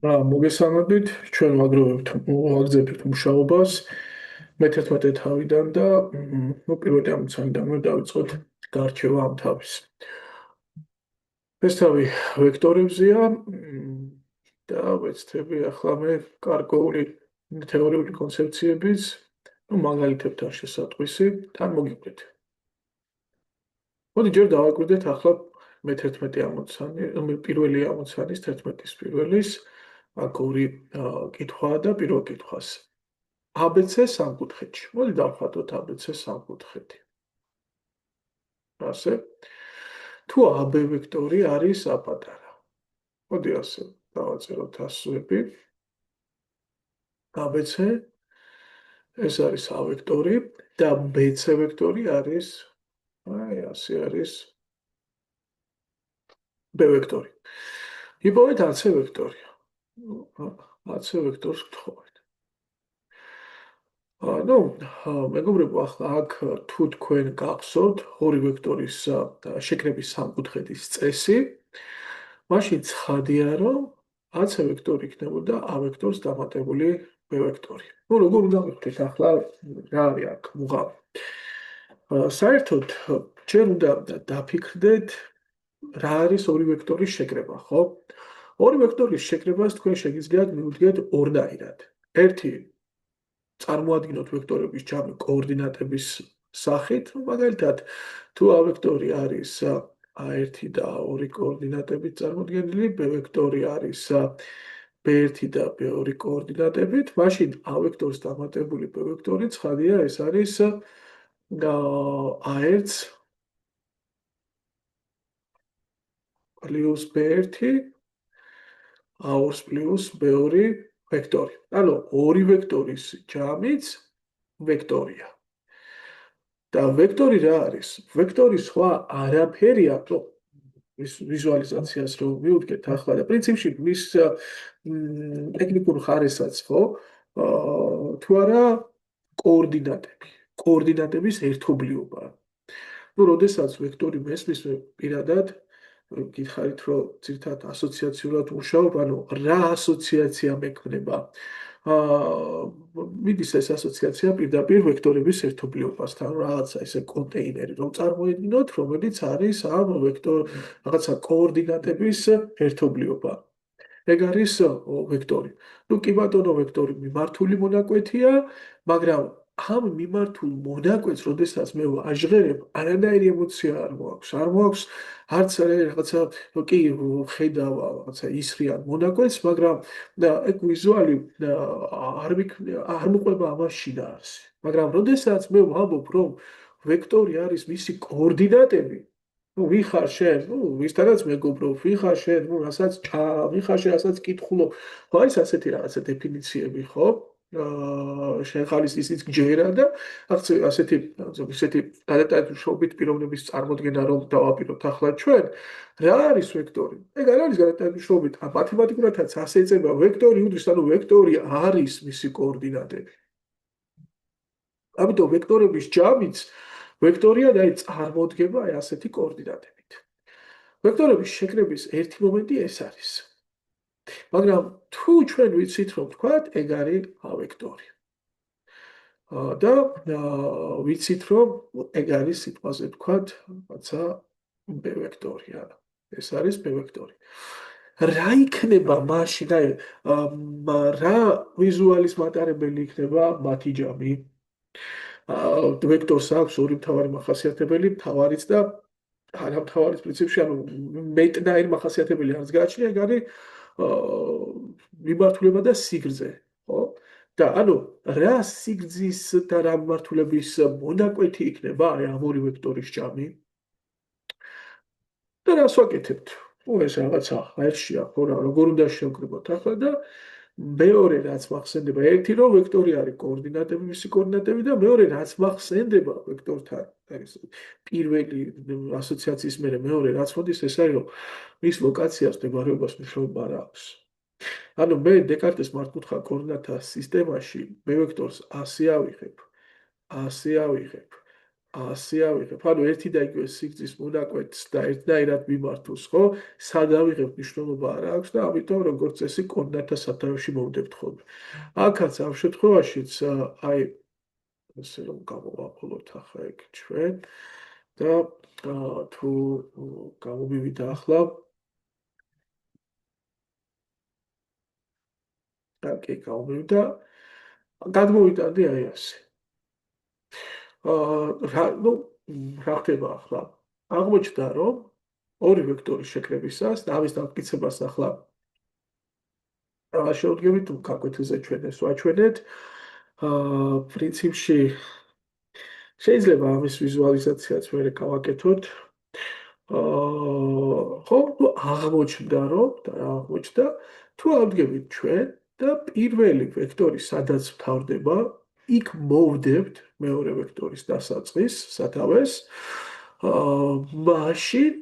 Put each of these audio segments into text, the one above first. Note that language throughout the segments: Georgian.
მოგესალმებით, ჩვენ ვაგრძელებთ მუშაობას მე-11 თავიდან და პირველი ამოცანიდან დავიწყოთ გარჩევა ამ თავის. ეს თავი ვექტორებზეა და ვეცდები ახლა მე გარკვეული თეორიული კონცეფციების მაგალითებთან შესატყვისი თან მოგიყვეთ. მოდი ჯერ დავაკვირდეთ ახლა მე-11 ამოცანი, პირველი ამოცანის 11-ის პირველის აქ ორი კითხვაა და პირველ კითხვას ABC სამკუთხედში. მოდი დავხატოთ ABC სამკუთხედი. ასე. თუ AB ვექტორი არის აპატარა. მოდი ასე დავაწეროთ ასოები. ABC ეს არის A ვექტორი და BC ვექტორი არის აი ასე არის B ვექტორი. იპოვეთ AC ვექტორი. AC ვექტორს გთხოვთ. ну, მეგობრებო, ახლა აქ თუ თქვენ გახსოვთ ორი ვექტორის შეკრების სამკუთხედის წესი, მაშინ ცხადია, რომ AC ვექტორი იქნებოდა A ვექტორს დამატებული B ვექტორი. ну, როგორ უნდა ვიხდეთ ახლა რა არის აქ მუღამი? საერთოდ ჩვენ უნდა დაფიქრდეთ რა არის ორი ვექტორის შეკრება, ხო? ორი ვექტორის შეკრებას თქვენ შეგიძლიათ მივუდგეთ ორნაირად. ერთი წარმოადგინოთ ვექტორების ჯამი კოორდინატების სახით, მაგალითად, თუ A ვექტორი არის A1 და A2 კოორდინატებით წარმოდგენილი, B ვექტორი არის B1 და B2 კოორდინატებით, მაშინ A ვექტორს დამატებული B ვექტორი ცხადია, ეს არის A1 პლუს B1 A2 პლუს B2 ვექტორი. ანუ ორი ვექტორის ჯამიც ვექტორია. და ვექტორი რა არის? ვექტორი სხვა არაფერია, ის ვიზუალიზაციას რომ მივუდგეთ ახლა და პრინციპში მის ტექნიკურ ხარესაც ხო? თუ არა კოორდინატების ერთობლიობაა. ну, როდესაც ვექტორი მესმის პირადად გითხარით, რომ ძირთად ასოციაციურად ვმუშაობ, ანუ რა ასოციაცია მექმნება? მიდის ეს ასოციაცია პირდაპირ ვექტორების ერთობლიობასთან, რაღაცა ესე კონტეინერი რომ წარმოედგინოთ, რომელიც არის ამ რაღაცა კოორდინატების ერთობლიობა. ეგ არის ვექტორი. ну, კი ბატონო, ვექტორი მიმართული მონაკვეთია, მაგრამ ამ მიმართულ მონაკვეთს, როდესაც მე ვაჟღერებ, არანაირი ემოცია არ მოაქვს. არ მოაქვს არც რაღაცა კი ხედავ რაღაცა ისრიან მონაკვეთს, მაგრამ ეგ ვიზუალი არ მოყვება ამას შინაარსი. მაგრამ როდესაც მე ვამბობ, რომ ვექტორი არის მისი კოორდინატები, ну, ვიხარ შენ, ну, ვისთანაც მეგობრობ, ვიხარ შენ, ну, რასაც ვიხარ შენ, რასაც კითხულობ. ხო, არის ასეთი რაღაცა დეფინიციები, ხო? შენ ხალის ისიც გჯერა და ასეთი გადატანუშაობით პიროვნების წარმოქმნა რომ დავაპიროთ ახლა ჩვენ, რა არის ვექტორი? ეგ არ არის გადატანუშაობით, მათემატიკურადაც ასე ეწება ვექტორი უდრის, ანუ ვექტორი არის მისი კოორდინატები. ამიტომ ვექტორების ჯამიც ვექტორია და წარმოდგება ასეთი კოორდინატებით. ვექტორების შეკრების ერთი მომენტი ეს არის. მაგრამ თუ ჩვენ ვიცით რომ ვთქვათ, ეგ არის A ვექტორი. და ვიცით რომ ეგ არის სიტყვაზე ვთქვათ, რაცა B ვექტორია. ეს არის B ვექტორი. რა იქნება მაშინ, რა ვიზუალის მატარებელი იქნება მათი ჯამი? ვექტორს აქვს ორი მთავარი მახასიათებელი, მთავარიც და არამთავარის პრინციპში, ანუ მეტნაირი მახასიათებელი არც გააჩნია, ეგ არის მიმართულება და სიგრძე, ხო? და ანუ რა სიგრძის და რა მიმართულების მონაკვეთი იქნება ამ ორი ვექტორის ჯამი? და რას ვაკეთებთ? ეს რაღაცა ღერშია, ხო რა, როგორ უნდა შევკრიბოთ ახლა და მეორე რაც მახსენდება, ერთი რომ ვექტორი არის კოორდინატები, მისი კოორდინატები და მეორე რაც მახსენდება ვექტორთან, არის პირველი ასოციაციის მეორე რაც მოდის, ეს არის რომ მის ლოკაციას მდებარეობას მნიშვნელობა არ აქვს. ანუ მე დეკარტეს მართკუთხა კოორდინატთა სისტემაში მე ვექტორს ასე ავიღებ, 100 ავიღებ. ანუ ერთი და იგივე სიგრძის მონაკვეთს და ერთნაირად მიმართოს, ხო? სად ავიღებ მნიშვნელობა არ აქვს და ამიტომ როგორც წესი კოორდინატთა სათავეში მოვდებთ ხოლმე. აქაც ამ შემთხვევაშიც აი ესე რომ გამოვაყოლოთ ახლა ეგ ჩვენ და თუ გამომივიდა ახლა კი გამომივიდა გადმოვიტანდი აი ასე. ნუ რა ხდება ახლა? აღმოჩნდა რომ ორი ვექტორის შეკრებისას და ამის დამტკიცებას ახლა შევდგებით გაკვეთილზე ჩვენ ეს ვაჩვენეთ. პრინციპში შეიძლება ამის ვიზუალიზაციაც მე გავაკეთოთ. ხო, ნუ აღმოჩნდა რომ და რა აღმოჩნდა, თუ ავდგებით ჩვენ და პირველი ვექტორი სადაც მთავრდება, იქ მოვდებთ მეორე ვექტორის დასაწყის სათავეს. მაშინ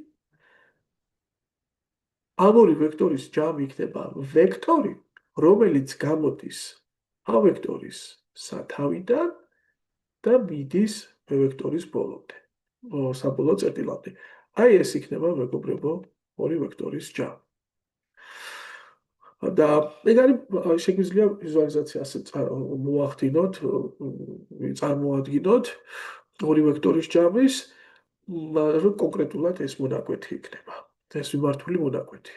ამ ორი ვექტორის ჯამი იქნება ვექტორი, რომელიც გამოდის ამ ვექტორის სათავიდან და მიდის B ვექტორის ბოლომდე, საბოლოო წერტილამდე. აი ეს იქნება მეგობრებო ორი ვექტორის ჯამი. და ეგ არის შეგვიძლია ვიზუალიზაცია ასე მოახდინოთ, წარმოადგინოთ ორი ვექტორის ჯამის, რომ კონკრეტულად ეს მონაკვეთი იქნება. ეს მიმართული მონაკვეთი.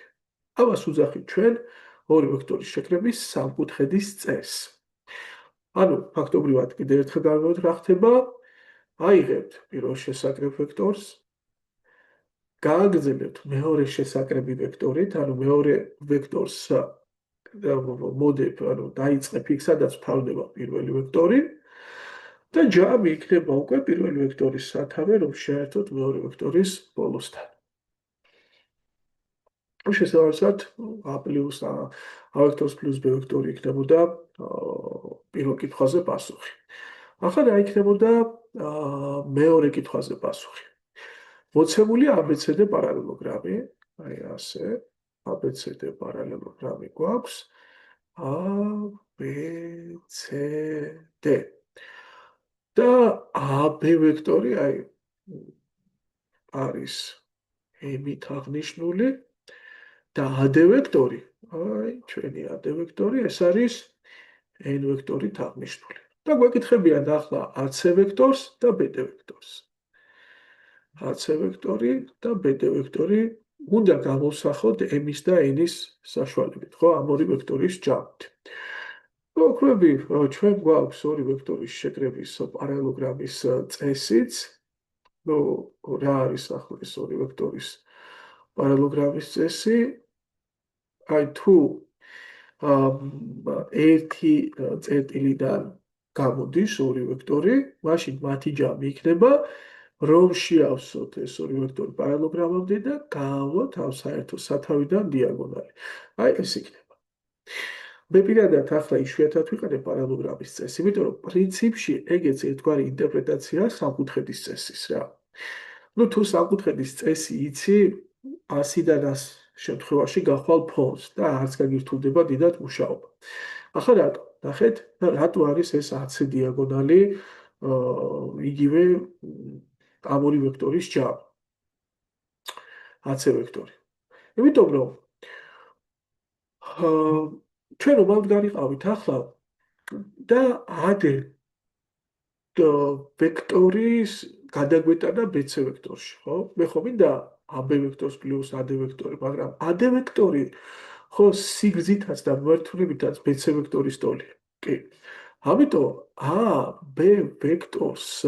ამას უძახით ჩვენ ორი ვექტორის შეკრების სამკუთხედის წესს. ანუ ფაქტობრივად კიდევ ერთხელ გავიგოთ რა ხდება. აიღებთ პირველ შესაკრებ ვექტორს, გააგრძელებთ მეორე შესაკრები ვექტორით, ანუ მეორე ვექტორს მოდებ, ანუ დაიწყებ იქ, სადაც მთავრდება პირველი ვექტორი და ჯამი იქნება უკვე პირველი ვექტორის სათავე, რომ შეერთოთ მეორე ვექტორის ბოლოსთან. შესაბამისად, A პლუს A ვექტორს პლუს B ვექტორი იქნებოდა პირველ კითხვაზე პასუხი. ახლა რა იქნებოდა მეორე კითხვაზე პასუხი. მოცემულია ABCD პარალელოგრამი, აი ასე, ABCD პარალელოგრამი გვაქვს, ABCD. და AB ვექტორი აი არის M-ით აღნიშნული და AD ვექტორი, აი ჩვენი AD ვექტორი, ეს არის N ვექტორით აღნიშნული. და გვეკითხებიან ახლა AC ვექტორს და BD ვექტორს. AC ვექტორი და BD ვექტორი უნდა გამოვსახოთ M-ის და N-ის საშუალებით, ხო, ამ ორი ვექტორის ჯამით. მოკლედ, ჩვენ გვაქვს ორი ვექტორის შეკრების პარალელოგრამის წესიც. ნუ რა არის ახლა ეს ორი ვექტორის პარალელოგრამის წესი? აი თუ ერთი წერტილიდან გამოდის ორი ვექტორი, მაშინ მათი ჯამი იქნება, რომ შეავსოთ ეს ორი ვექტორი პარალელოგრამამდე და გავავლოთ ამ საერთო სათავიდან დიაგონალი. აი ეს იქნება. მე პირადად ახლა იშვიათად ვიყენებ პარალელოგრამის წესს, იმიტომ რომ პრინციპში ეგეც ერთგვარი ინტერპრეტაციაა სამკუთხედის წესის რა. ნუ თუ სამკუთხედის წესი იცი 100-დან 100 შემთხვევაში გახვალ ფონს და არც გაგირთულდება დიდად მუშაობა. ახლა რატო? ნახეთ, რატო არის ეს AC დიაგონალი იგივე ამ ორი ვექტორის ჯამი. AC ვექტორი. იმიტომ რომ ჩვენ რომ ავდგარიყავით ახლა და AD ვექტორის გადაგვეტანა BC ვექტორში, ხო? მე ხო მინდა AB ვექტორს პლუს AD ვექტორი, მაგრამ AD ვექტორი ხო სიგრძითაც და მიმართულებითაც BC ვექტორის ტოლია. კი. ამიტომ AB ვექტორს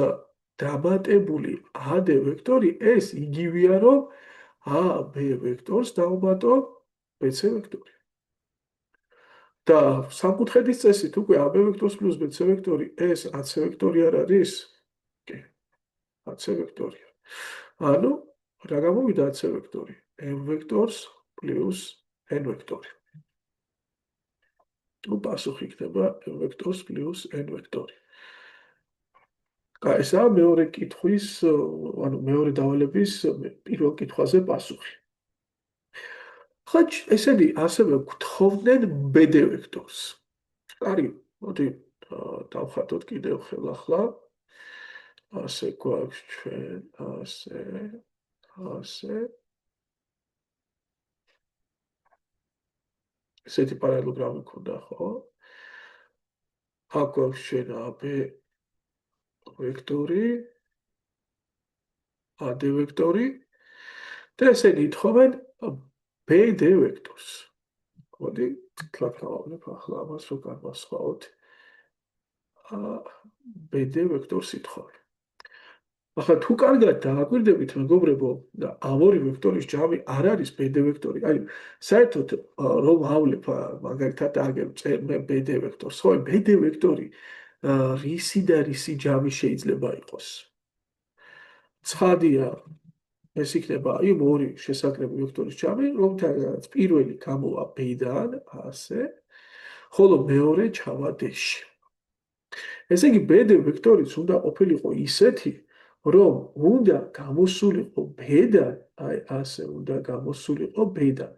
დამატებული AD ვექტორი ეს იგივეა რომ AB ვექტორს დავუმატო BC ვექტორი. და სამკუთხედის წესით უკვე AB ვექტორს პლუს BC ვექტორი ეს AC ვექტორი არ არის? კი. AC ვექტორია. ანუ რა გამოვიდა AC ვექტორი? M ვექტორს პლუს N ვექტორი. ნუ პასუხი იქნება M ვექტორს პლუს N ვექტორი. აი ესაა მეორე კითხვის, ანუ მეორე დავალების პირველ კითხვაზე პასუხი. ხო, ესენი ასევე გთხოვდნენ BD ვექტორს. არის, მოდი დავხატოთ კიდევ ხელ ახლა. ასე გვაქვს ჩვენ, ასე. ესეთი პარალელოგრამი ქონდა, ხო? აქ გვაქვს ჩვენ AB ვექტორი, AD ვექტორი და ესენი ითხოვენ BD ვექტორს. მოდი, თქვა გავავლებ ახლა ამას რო განვასხვაოთ. BD ვექტორს ითხოვენ. ახლა თუ კარგად დააკვირდებით, მეგობრებო, და ამ ორი ვექტორის ჯამი არ არის BD ვექტორი. აი, საერთოდ რომავლებ მაგალითად აგერ წერმე BD ვექტორს, ხო, BD ვექტორი რისი და რისი ჯამი შეიძლება იყოს? ცხადია, ეს იქნება აი ორი შესაძლებელი ვექტორის ჯამი, რომთაგაც პირველი გამოვა B-დან, ასე, ხოლო მეორე ჩავა D-ში. ესე იგი BD ვექტორიც უნდა ყოფილიყო ისეთი, რომ უნდა გამოსულიყო B-დან, აი ასე უნდა გამოსულიყო B-დან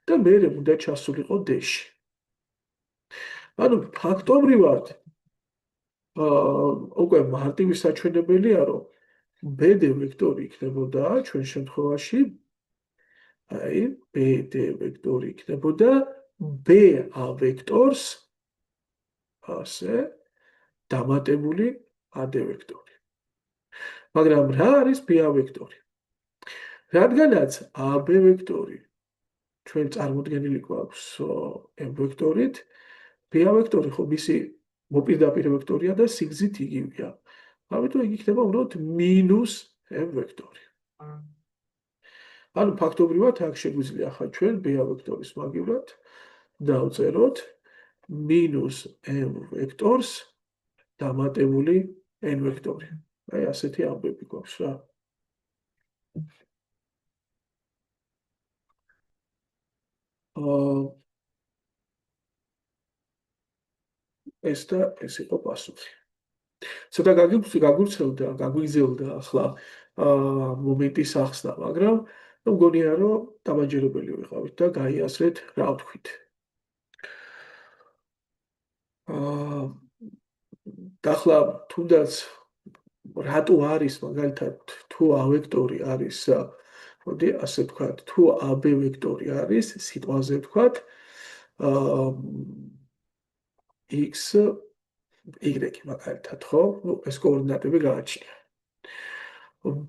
და მერე უნდა ჩასულიყო D-ში. ანუ ფაქტობრივად უკვე მარტივი საჩვენებელია, რომ BD ვექტორი იქნებოდა ჩვენ შემთხვევაში აი BD ვექტორი იქნებოდა BA ვექტორს ასე დამატებული AD ვექტორი. მაგრამ რა არის BA ვექტორი? რადგანაც AB ვექტორი ჩვენ წარმოდგენილი გვაქვს M ვექტორით, BA ვექტორი ხო მისი მოპირდაპირ ვექტორია და სიგრძით იგივეა. ამიტომ იგი იქნება უბრალოდ -M ვექტორი. ანუ ფაქტობრივად აქ შეგვიძლია ახლა ჩვენ BA ვექტორის მაგივრად დავწეროთ -M ვექტორს დამატებული N ვექტორი. აი ასეთი ამბები გვაქვს რა. ეს და ეს იყო პასუხი. ცოტა გაგვიგზელდა ახლა მომენტის ახსნა, მაგრამ მგონია რომ დამაჯერებელი ვიყავით და გაიასრეთ რა ვთქვით. ახლა თუნდაც რატო არის მაგალითად თუ A ვექტორი არის, მოდი ასე ვთქვათ, თუ AB ვექტორი არის, სიტყვაზე ვთქვათ, x y მაგალითად, ხო? ნუ ეს კოორდინატები გააჩნია.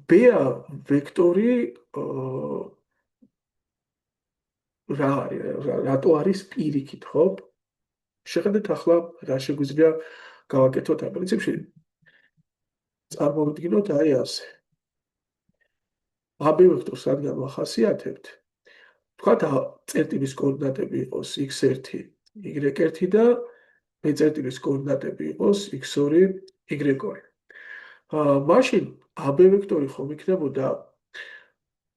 BA ვექტორი რატო არის პირიქით, ხო? შეხედეთ ახლა რა შეგვიძლია გავაკეთოთ ამ პრინციპში. წარმოვიდგინოთ აი ასე. AB ვექტორს რადგან ვახასიათებთ, თქვათ წერტილის კოორდინატები იყოს x1, y1 და B წერტილის კოორდინატები იყოს x2, y2. მაშინ AB ვექტორი ხომ იქნებოდა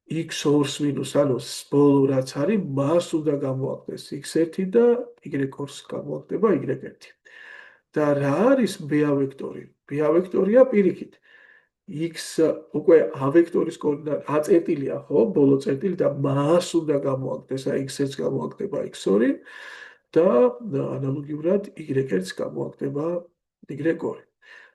x2-ს მინუს, ანუ ბოლო რაც არის, მას უნდა გამოაკდეს x1 და y2-ს გამოაკდება y1. და რა არის BA ვექტორი? BA ვექტორია პირიქით. x უკვე A ვექტორის კოორდინატა A წერტილია, ხო? ბოლო წერტილი და მას უნდა გამოაკდეს, აი x1-ს გამოაკდება x2 და ანალოგიურად y1-ს გამოაკდება y2.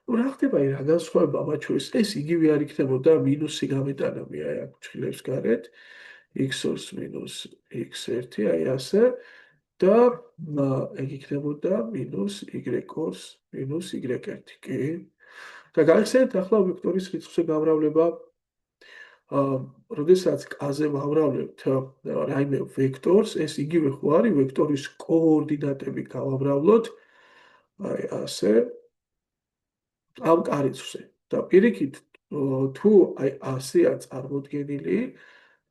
ნუ რა ხდება აი რა განსხვავება მათ შორის? ეს იგივე არ იქნებოდა მინუსი გამეტანები აი აქ ჩხილებს გარეთ x2-ს მინუს x1 აი ასე და ეგ იქნებოდა მინუს y2-ს მინუს y1 კი? და გაიხსენეთ ახლა ვექტორის რიცხვზე გამრავლება. როდესაც კაზე ვავრავლებთ რაიმე ვექტორს, ეს იგივე ხო არის ვექტორის კოორდინატები გავავრავლოთ აი ასე ამ კარიცხვზე. და პირიქით თუ აი ასეა წარმოდგენილი,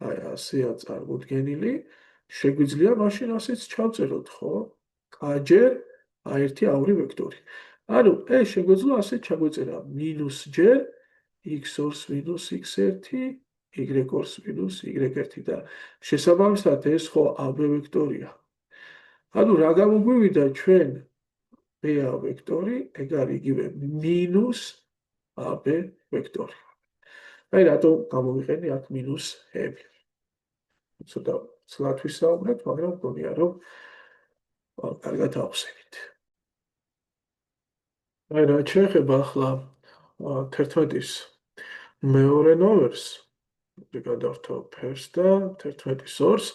აი ასეა წარმოდგენილი, შეგვიძლია მაშინ ასეც ჩავწეროთ, ხო? კჯერ A1 A2 ვექტორი. ანუ ეს შეგვეძლო ასე ჩაგვეწერა -ჯერ x2-ს მინუს x1, y2-ს მინუს y1 და შესაბამისად ეს ხო AB ვექტორია. ანუ რა გამოგვივიდა ჩვენ BA ვექტორი, ეგ არის იგივე -AB ვექტორი. აი რატო გამოვიყენე აქ -m. ცოტა ცლად ვისაუბრეთ, მაგრამ მგონია რომ კარგად ავხსენით. აი რა შეიძლება ახლა 11-ის მეორე ნომერს გადავთო ფერს და 11-ის ორს.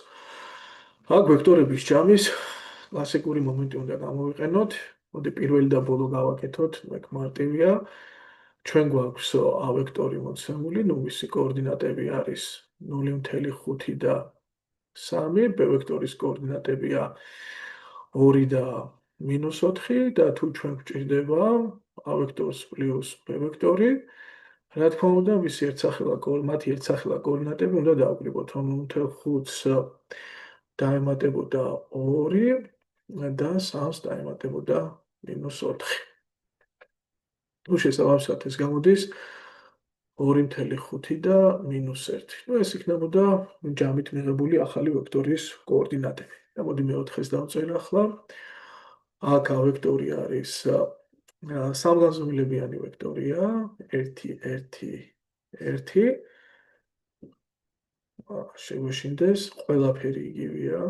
აქ ვექტორების ჯამის კლასიკური მომენტი უნდა გამოვიყენოთ. მოდი პირველი და ბოლო გავაკეთოთ, მე მარტივია. ჩვენ გვაქვს A ვექტორი მოცემული, ნუ მისი კოორდინატები არის 0.5 და 3, B ვექტორის კოორდინატებია 2 და -4 და თუ ჩვენ გვჭირდება A ვექტორს პლუს B ვექტორი, რა თქმა უნდა, მათი ერთსახელა კოორდინატები უნდა დავკრიბოთ, რომ 0.5-ს დაემატებოდა 2 და 3-ს დაემატებოდა -4. ნუ შესაბამისად ეს გამოდის 2.5 და -1. ნუ ეს იქნებოდა ჯამით მიღებული ახალი ვექტორის კოორდინატები. და მოდი მეოთხეს დავწერე ახლა. აქ A ვექტორი არის სამგანზომილებიანი ვექტორია 1 1 1. შეგვეშინდეს ყველაფერი იგივეა,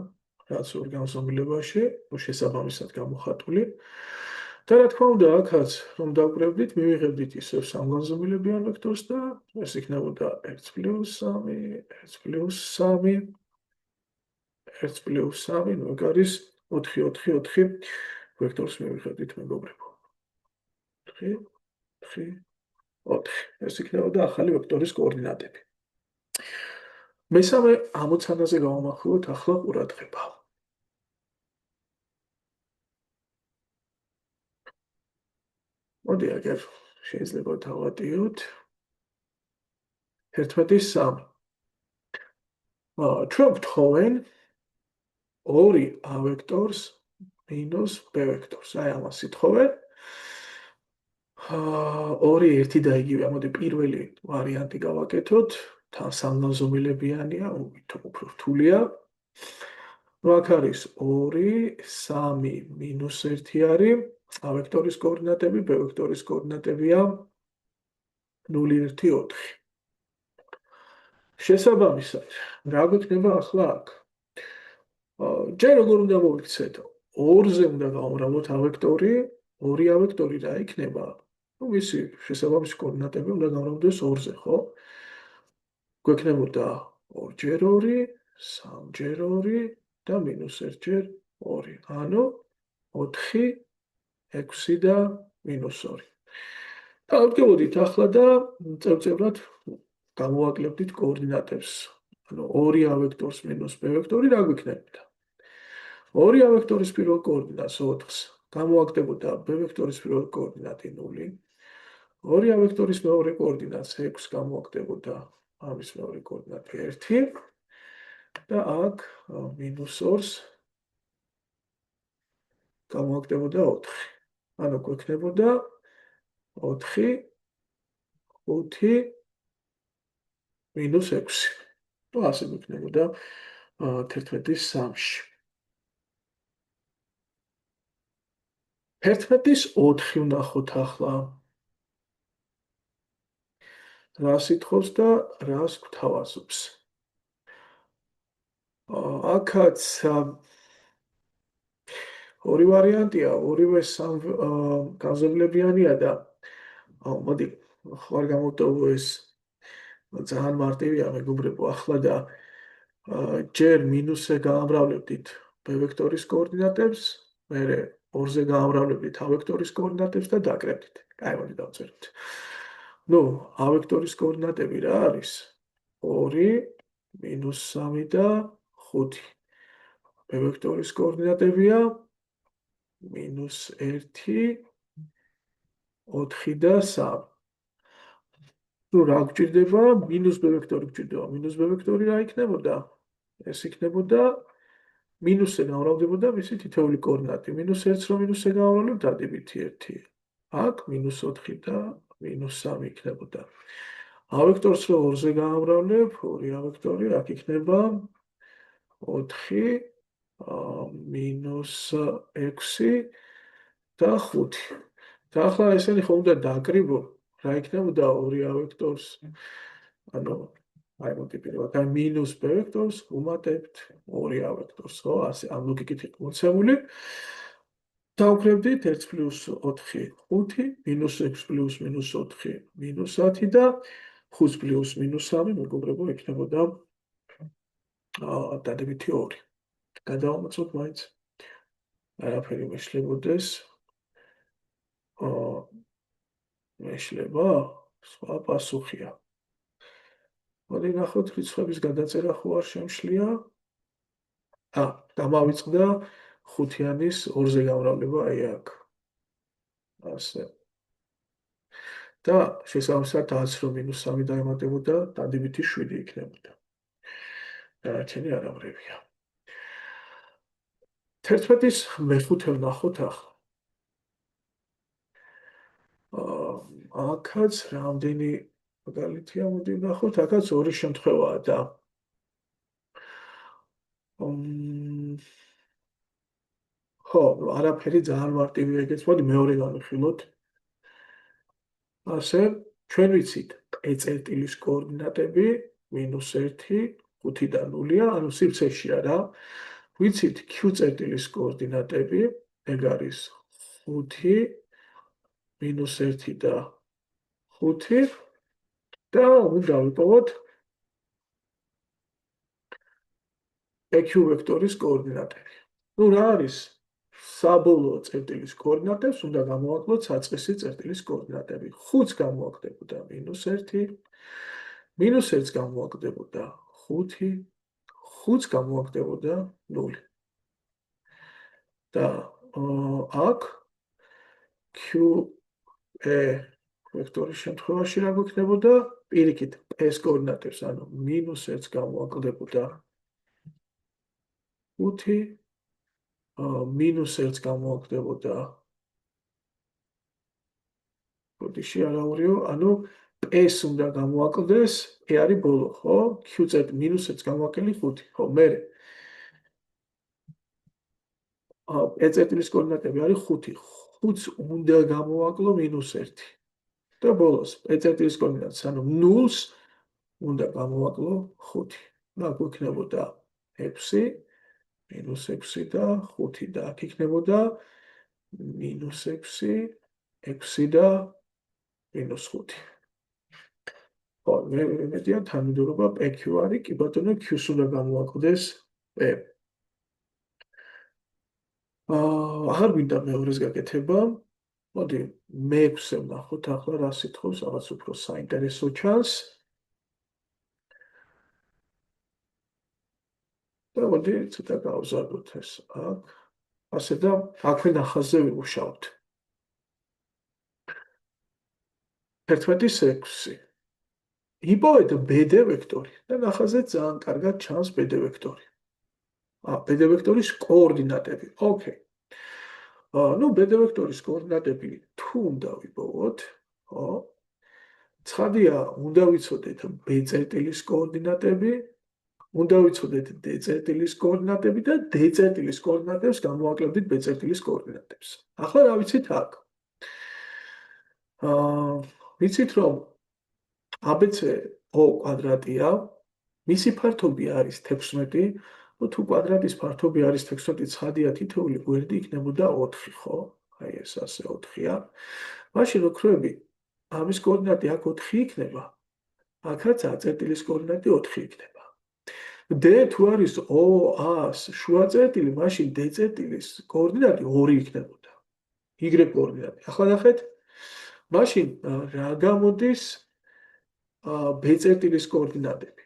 რაც ორ განზომილებაში, შესაბამისად გამოხატული. და რა თქმა უნდა, აქაც რომ დავკრებდით, მივიღებდით ისევ სამგანზომილებიან ვექტორს და ეს იქნებოდა 1 + 3, 1 + 3, 1 + 3, ნუ ეგ არის 4 4 4 ვექტორს მივიღებდით, მეგობრებო. 4 4 4. ეს იქნებოდა ახალი ვექტორის კოორდინატები. მესამე ამოცანაზე გავამახვილოთ ახლა ყურადღება. მოდი აგერ შეიძლება დავატიოთ 11-ის 3. ჩვენ ვთხოვენ 2 A ვექტორს მინუს B ვექტორს. აი ამას ითხოვენ. 2 1 და იგივეა. მოდი პირველი ვარიანტი გავაკეთოთ. თან სამგანზომილებიანია, უფრო რთულია. ნუ აქ არის 2 3 -1 არის A ვექტორის კოორდინატები, B ვექტორის კოორდინატებია 0 1 4. შესაბამისად, რა გვექნება ახლა აქ? ჯერ როგორ უნდა მოვიქცეთ? 2-ზე უნდა გავამრავლოთ A ვექტორი, 2 A ვექტორი რა იქნება? ნუ მისი შესაბამისი კოორდინატები უნდა გამრავლდეს 2-ზე, ხო? გვექნებოდა 2 x 2, 3 x 2 და -1 x 2. ანუ 4 6 და -2. დავდგებოდით ახლა და წევწევრად გამოვაკლებდით კოორდინატებს. ანუ 2 A ვექტორს მინუს B ვექტორი რა გვექნებოდა? 2 A ვექტორის პირველ კოორდინატს 4-ს გამოვაკდებოდა B ვექტორის პირველ კოორდინატი 0. 2 A ვექტორის მეორე კოორდინატს 6 გამოვაკდებოდა ამის მეორე კოორდინატი 1 და აქ -2-ს გამოვაკდებოდა 4. ანუ გვექნებოდა 4 5 -6. ნუ ასე გვექნებოდა 11-ის 3-ში. 11-ის 4 ვნახოთ ახლა. რას ითხოვს და რას გვთავაზობს? აქაც ორი ვარიანტია, ორივე განზომილებიანია და მოდი ხარ გამოვტოვო ეს ძალიან მარტივია მეგობრებო ახლა და ჯერ -ზე გაამრავლებდით B ვექტორის კოორდინატებს, მერე 2-ზე გაამრავლებდით A ვექტორის კოორდინატებს და დაკრებდით. კაი, მოდი დავწეროთ. ნუ A ვექტორის კოორდინატები რა არის? 2 -3 და 5. B ვექტორის კოორდინატებია -1 4 და 3. ნუ რა გვჭირდება? -B ვექტორი გვჭირდება. -B ვექტორი რა იქნებოდა? ეს იქნებოდა -ზე გამრავლდებოდა მისი თითოეული კოორდინატი. -1-ს რომ -ზე გავამრავლებ, დადებით 1. აქ -4 და -3 იქნებოდა. A ვექტორს რო 2-ზე გაამრავლებ, 2 A ვექტორი აქ იქნება 4 -6 და 5. და ახლა ესენი ხომ უნდა დააკრიბო, რა იქნებოდა 2 A ვექტორს? ანუ აი მოდი პირველად აი -B ვექტორს ვუმატებთ 2 A ვექტორს, ხო? ასე ამ ლოგიკით იყო მოცემული. დავკრებდით 1 პლუს 4 5 მინუს 6 პლუს მინუს 4 მინუს 10 და 5 პლუს მინუს 3 მეგობრებო იქნებოდა დადებითი 2. გადავამოწმოთ მაინც. არაფერი მეშლებოდეს. მეშლება? სხვა პასუხია. მოდი ნახოთ რიცხვების გადაწერა ხო არ შემშლია? დამავიწყდა ხუთიანის 2-ზე გამრავლება აი აქ. ასე. და შესაბამისად 10 რომ მინუს 3 დაემატებოდა, დადებითი 7 იქნებოდა. დანარჩენი არამრევია. 11-ის მეხუთე ვნახოთ ახლა. აქაც რამდენი მაგალითია, მოდი ვნახოთ, აქაც ორი შემთხვევაა და ხო, არაფერი ძალიან მარტივია ეგეც. მოდი მეორე განვიხილოთ. ასე, ჩვენ ვიცით E-წერტილის კოორდინატები -1, 5 და 0-ია, ანუ სივრცეშია რა. ვიცით Q-წერტილის კოორდინატები, ეგ არის 5, -1 და 5 და უნდა ვიპოვოთ EQ ვექტორის კოორდინატები. ნუ რა არის? საბოლოო წერტილის კოორდინატებს უნდა გამოვაკლოთ საწყისი წერტილის კოორდინატები. 5-ს გამოვაკდებოდა -1, -1-ს გამოვაკდებოდა 5, 5-ს გამოვაკდებოდა 0. და აქ QE ვექტორის შემთხვევაში რა გვექნებოდა? პირიქით S კოორდინატებს, ანუ -1-ს გამოვაკლებოდა 5, -1-ს გამოვაკდებოდა ბოდიში არაურიო, ანუ S უნდა გამოვაკლდეს, E არის ბოლო, ხო? Q-წერტ -ს გამოვაკელი 5, ხო, მერე E-წერტილის კოორდინატები არის 5, 5-ს უნდა გამოვაკლო -1 და ბოლოს E-წერტილის კოორდინატს, ანუ 0-ს უნდა გამოვაკლო 5. და გვექნებოდა 6, -6 და 5 და აქ იქნებოდა -6, 6 და -5. ხო, მე მედია თანმიმდევრობა PQ არის, კი ბატონო, Q-ს უნდა გამოვაკლდეს P. აღარ მინდა მეორეს გაკეთება. მოდი მე-6-ე ვნახოთ ახლა რა სიტყვებს, რაღაც უფრო საინტერესო ჩანს. და მოდი ცოტა გავზარდოთ ეს აქ. ასე და აქვე ნახაზზე ვიმუშაოთ. 11-6. იპოვეთ BD ვექტორი და ნახაზზე ძალიან კარგად ჩანს BD ვექტორი. BD ვექტორის კოორდინატები. ოკეი. ნუ BD ვექტორის კოორდინატები თუ უნდა ვიპოვოთ, ხო? ცხადია, უნდა ვიცოდეთ B-წერტილის კოორდინატები, უნდა ვიცოდეთ D-წერტილის კოორდინატები და D-წერტილის კოორდინატებს გამოვაკლებდით B-წერტილის კოორდინატებს. ახლა რა ვიცით აქ? ვიცით რომ ABC O კვადრატია, მისი ფართობი არის 16, თუ კვადრატის ფართობი არის 16, ცხადია თითოეული გვერდი იქნებოდა 4, ხო? აი ეს ასე 4-ია. მაშინ ოქროები ამის კოორდინატი აქ 4 იქნება. აქაც A-წერტილის კოორდინატი 4 იქნება. D თუ არის OA-ს შუა წერტილი, მაშინ D-წერტილის კოორდინატი 2 იქნებოდა. Y კოორდინატი. ახლა ნახეთ. მაშინ რა გამოდის B-წერტილის კოორდინატები?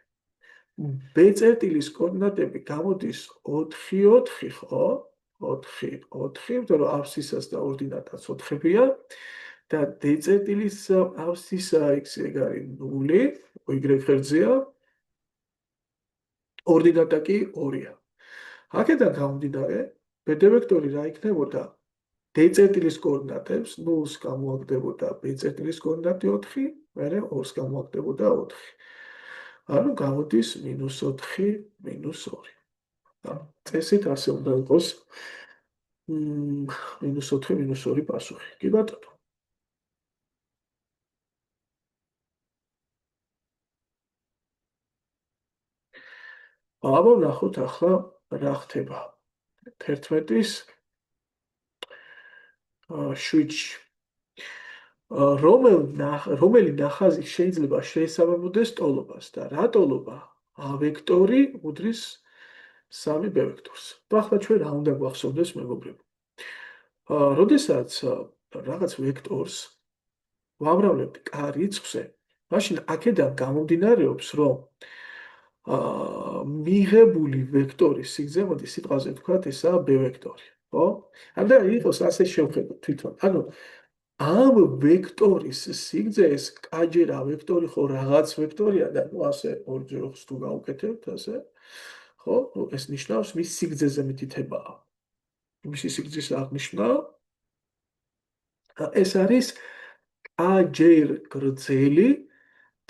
B-წერტილის კოორდინატები გამოდის 4, 4, ხო? 4, 4, იმიტომ რომ აბსცისას და ორდინატაც 4-ია და D-წერტილის აბსცისა x ეგ არის 0, Y ღერძია. ორდინატა კი 2-ია. აქედან გამომდინარე, BD ვექტორი რა იქნებოდა? D-წერტილის კოორდინატებს 0-ს გამოვაკდებოდა B-წერტილის კოორდინატი 4, მერე 2-ს გამოვაკდებოდა 4. ანუ გამოდის -4, -2. წესით ასე უნდა იყოს -4, -2 პასუხი. კი ბატონო. ვნახოთ ახლა რა ხდება. 11-ის შვიდში. რომელი ნახაზი შეიძლება შეესაბამებოდეს ტოლობას და რა ტოლობა A ვექტორი უდრის 3 B ვექტორს. ახლა ჩვენ რა უნდა გვახსოვდეს მეგობრებო? როდესაც რაღაც ვექტორს ვამრავლებთ K რიცხვზე, მაშინ აქედან გამომდინარეობს, რომ მიღებული ვექტორის სიგრძე, მოდი სიტყვაზე ვთქვათ, ესაა B ვექტორი, ხო? და იყოს ასე შევხედოთ თვითონ. ანუ ამ ვექტორის სიგრძე ეს K-ჯერ A ვექტორი ხო რაღაც ვექტორია და ნუ ასე ორჯერ თუ გავუკეთებთ ასე, ხო? ეს ნიშნავს მის სიგრძეზე მითითებაა. მისი სიგრძის აღნიშვნა ეს არის K-ჯერ გრძელი